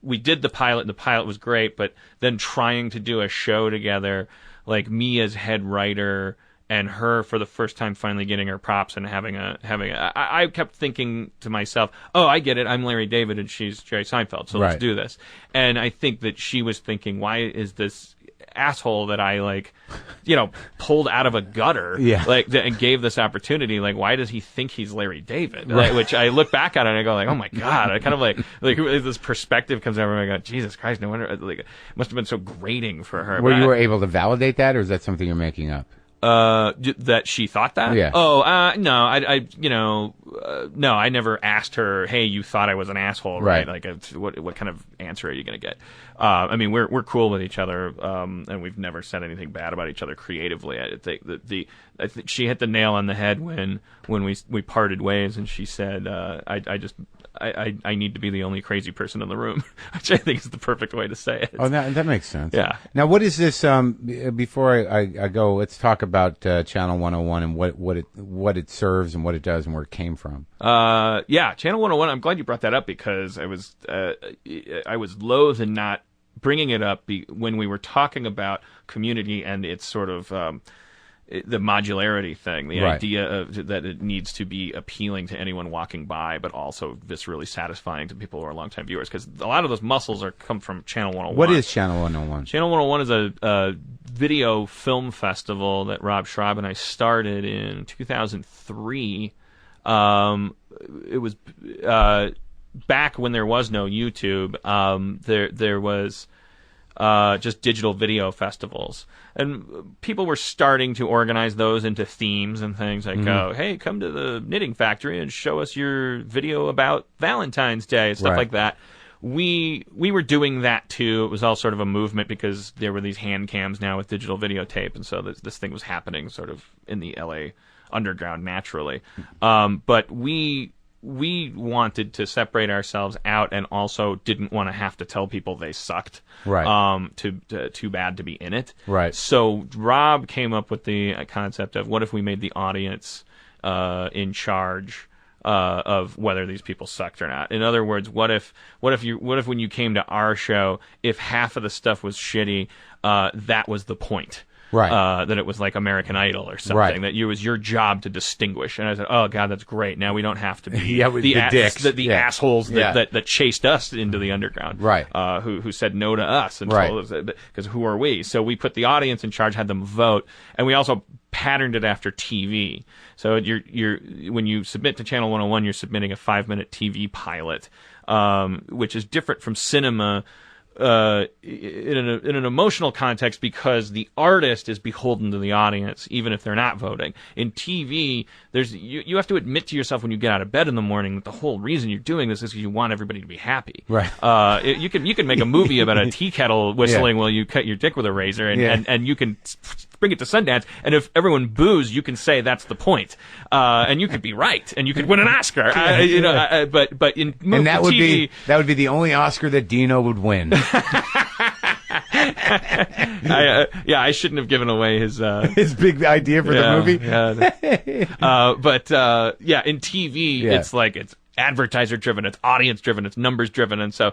we did the pilot, and the pilot was great, but then trying to do a show together, me as head writer and her for the first time finally getting her props and I kept thinking to myself, oh, I get it, I'm Larry David and she's Jerry Seinfeld, so right. Let's do this. And I think that she was thinking, why is this asshole that I pulled out of a gutter, and gave this opportunity, why does he think he's Larry David? Right. Which I look back at it and I go oh my god, I kind of this perspective comes over and I go, Jesus Christ, no wonder it must have been so grating for her. You were able to validate that, or is that something you're making up? That she thought that? Yeah. Oh, no, no, I never asked her, hey, you thought I was an asshole, right? What kind of answer are you going to get? I mean, we're cool with each other, and we've never said anything bad about each other creatively. I think I think she hit the nail on the head when we parted ways, and she said, I need to be the only crazy person in the room, which I think is the perfect way to say it. Oh, that makes sense. Yeah. Now, what is this? Before I go, let's talk about Channel 101 and what it serves and what it does and where it came from. Channel 101. I'm glad you brought that up because I was loath in not bringing it up when we were talking about Community and its sort of the modularity thing, the right. idea that it needs to be appealing to anyone walking by, but also viscerally satisfying to people who are longtime viewers, because a lot of those muscles come from Channel 101. What is Channel 101? Channel 101 is a video film festival that Rob Schraub and I started in 2003. It was back when there was no YouTube. There was just digital video festivals, and people were starting to organize those into themes and things like, hey, come to the Knitting Factory and show us your video about Valentine's Day and stuff like that. We were doing that too. It was all sort of a movement because there were these hand cams now with digital videotape, and so this thing was happening sort of in the LA underground naturally. But we wanted to separate ourselves out, and also didn't want to have to tell people they sucked. Right. Too bad to be in it. Right. So Rob came up with the concept of, what if we made the audience in charge of whether these people sucked or not. In other words, what if when you came to our show, if half of the stuff was shitty, that was the point. Right. That it was like American Idol or something. Right. That it was your job to distinguish. And I said, "Oh God, that's great. Now we don't have to be the dicks, the assholes that chased us into the underground, right? Who said no to us and right. told us because who are we? So we put the audience in charge, had them vote, and we also patterned it after TV. So you're when you submit to Channel 101, you're submitting a 5-minute TV pilot, which is different from cinema. In an emotional context, because the artist is beholden to the audience, even if they're not voting. In TV, you have to admit to yourself when you get out of bed in the morning that the whole reason you're doing this is because you want everybody to be happy. Right. You can make a movie about a tea kettle whistling while you cut your dick with a razor, and you can bring it to Sundance, and if everyone boos, you can say that's the point, and you could be right, and you could win an Oscar. But in and that would TV, be the only Oscar that Dino would win. I shouldn't have given away his big idea for the movie. But in TV, it's like it's advertiser driven, it's audience driven, it's numbers driven, and so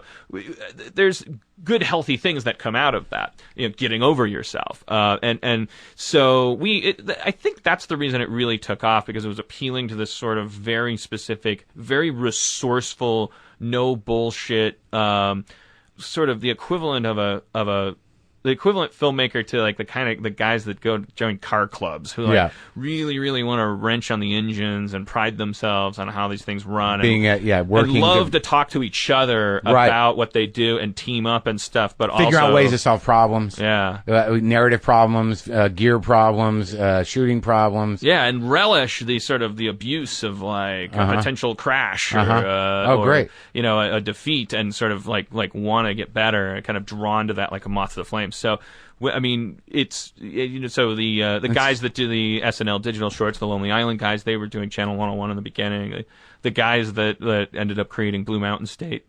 there's good healthy things that come out of that, getting over yourself, and so I think that's the reason it really took off, because it was appealing to this sort of very specific, very resourceful, no bullshit, sort of the equivalent of the equivalent filmmaker to like the guys that go join car clubs who really, really want to wrench on the engines and pride themselves on how these things run, working, and love to talk to each other about what they do and team up and stuff, but figure out ways to solve problems, narrative problems, gear problems, shooting problems, and relish the sort of the abuse of like a potential crash or great, a defeat, and sort of like want to get better and kind of drawn to that like a moth to the flame. So, I mean, it's so the guys that do the SNL digital shorts, the Lonely Island guys, they were doing Channel 101 in the beginning. The guys that ended up creating Blue Mountain State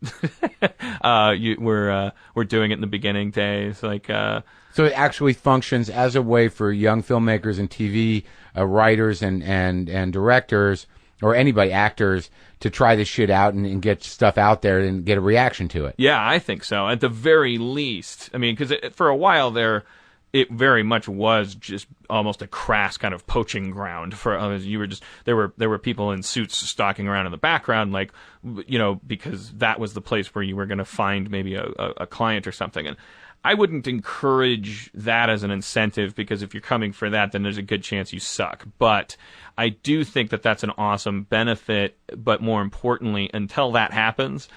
were doing it in the beginning days. So it actually functions as a way for young filmmakers and TV writers and directors, or anybody, actors, to try this shit out and get stuff out there and get a reaction to it. Yeah, I think so. At the very least. I mean, because for a while there, it very much was just almost a crass kind of poaching ground for there were people in suits stalking around in the background, like, because that was the place where you were going to find maybe a client or something. And I wouldn't encourage that as an incentive, because if you're coming for that, then there's a good chance you suck. But I do think that that's an awesome benefit. But more importantly, until that happens,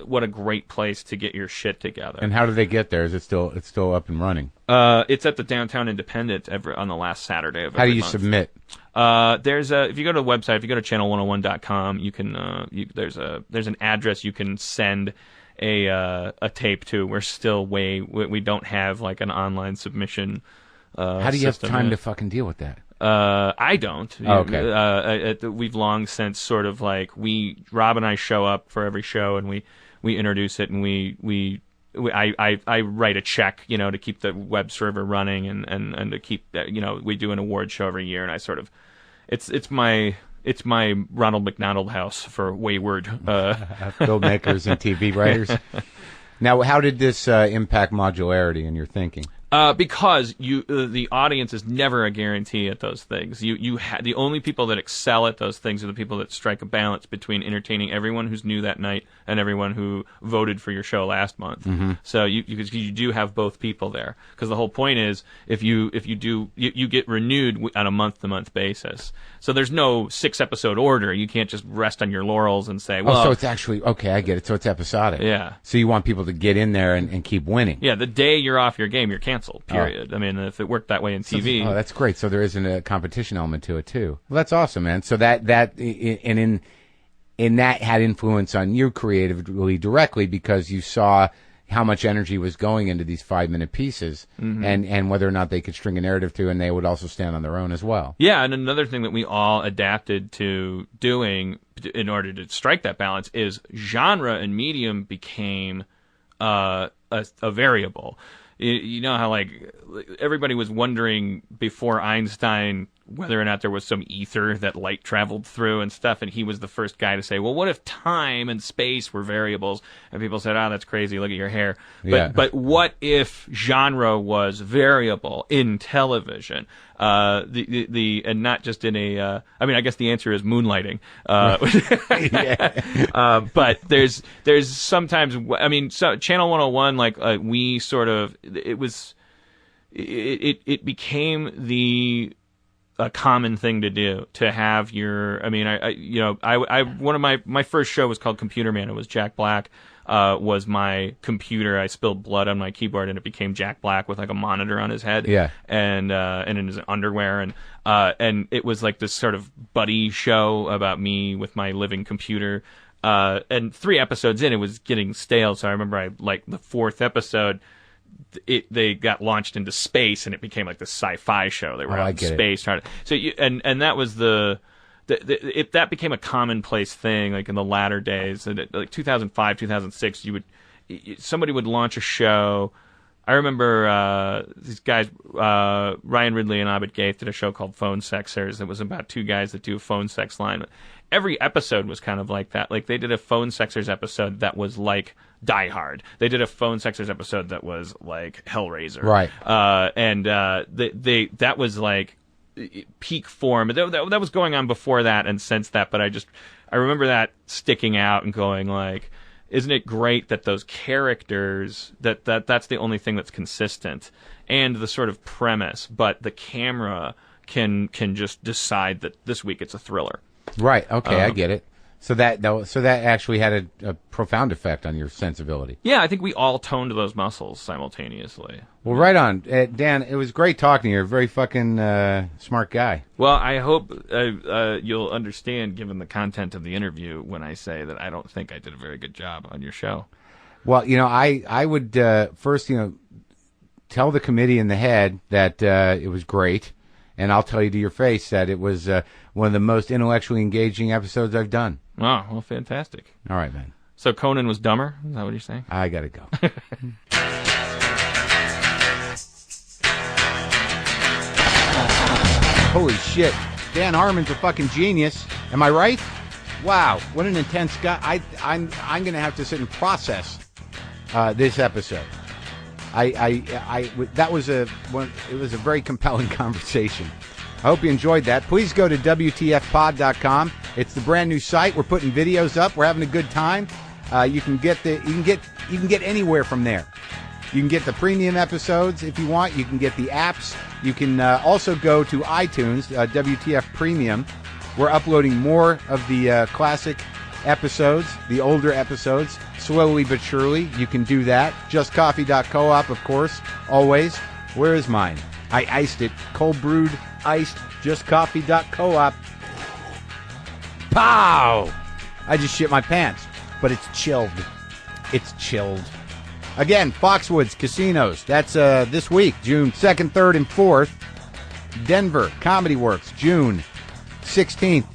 what a great place to get your shit together. And how do they get there? Is it's still up and running? It's at the Downtown Independent on the last Saturday of every month. How do you submit? If you go to the website, if you go to channel101.com, you can there's an address you can send a tape to. We're still we don't have like an online submission. How do you have time to fucking deal with that? I don't. Okay. We've long since sort of like Rob and I show up for every show, and we introduce it, and I write a check, to keep the web server running, and to keep that, we do an award show every year, and I sort of, it's my Ronald McDonald house for wayward filmmakers and TV writers. Now, how did this impact modularity in your thinking? Because the audience is never a guarantee at those things. The only people that excel at those things are the people that strike a balance between entertaining everyone who's new that night and everyone who voted for your show last month. Mm-hmm. So you do have both people there, because the whole point is if you get renewed on a month-to-month basis. So there's no 6-episode order. You can't just rest on your laurels and say, well, so it's actually okay. I get it. So it's episodic. Yeah. So you want people to get in there and keep winning. Yeah. The day you're off your game, you're canceled. Period. I mean, if it worked that way in TV. That's great. So there isn't a competition element to it too. Well, that's awesome, man. So that had influence on you creatively directly, because you saw how much energy was going into these 5-minute pieces, mm-hmm. and whether or not they could string a narrative to, and they would also stand on their own as well. Yeah, and another thing that we all adapted to doing in order to strike that balance is genre and medium became a variable. You know how like everybody was wondering before Einstein whether or not there was some ether that light traveled through and stuff, and he was the first guy to say, well, what if time and space were variables? And people said, oh, that's crazy, look at your hair. But what if genre was variable in television? And not just in a, I mean, I guess the answer is moonlighting. But there's sometimes, I mean, so Channel 101, like, we sort of, it became a common thing to do, to have your, I mean, one of my first show was called Computer Man. It was Jack Black, was my computer. I spilled blood on my keyboard and it became Jack Black with like a monitor on his head. Yeah. And in his underwear. And it was like this sort of buddy show about me with my living computer. And 3 episodes in, it was getting stale. So I remember like the 4th episode, they got launched into space and it became like the sci-fi show. They were out in space trying to, so and that was that became a commonplace thing, like in the latter days, like 2005, 2006. Somebody would launch a show. I remember these guys, Ryan Ridley and Abed Gaith, did a show called Phone Sexers. It was about 2 guys that do a phone sex line. Every episode was kind of like that. Like they did a Phone Sexers episode that was like Die Hard. They did a Phone Sexers episode that was like Hellraiser. Right. That was like peak form. That was going on before that and since that. But I remember that sticking out and going like, isn't it great that those characters, that's the only thing that's consistent, and the sort of premise, but the camera can just decide that this week it's a thriller. Right. Okay, I get it. So that actually had a profound effect on your sensibility. Yeah, I think we all toned those muscles simultaneously. Well, right on. Dan, it was great talking to you. You're a very fucking smart guy. Well, I hope you'll understand, given the content of the interview, when I say that I don't think I did a very good job on your show. Well, I would first, tell the committee and the head that it was great. And I'll tell you to your face that it was one of the most intellectually engaging episodes I've done. Oh, well, fantastic. All right, man. So Conan was dumber? Is that what you're saying? I gotta go. Holy shit. Dan Harmon's a fucking genius. Am I right? Wow, what an intense guy. I'm going to have to sit and process this episode. It was a very compelling conversation. I hope you enjoyed that. Please go to WTFpod.com. It's the brand new site. We're putting videos up. We're having a good time. You can get anywhere from there. You can get the premium episodes if you want. You can get the apps. You can also go to iTunes, WTF Premium. We're uploading more of the classic episodes, the older episodes, slowly but surely. You can do that. JustCoffee.coop, of course, always. Where is mine? I iced it. Cold brewed, iced, JustCoffee.coop. Pow! I just shit my pants, but it's chilled. It's chilled. Again, Foxwoods Casinos. That's this week, June 2nd, 3rd, and 4th. Denver, Comedy Works, June 16th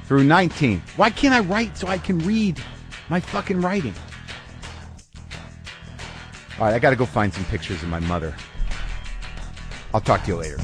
through 19th. Why can't I write so I can read my fucking writing? All right, I got to go find some pictures of my mother. I'll talk to you later.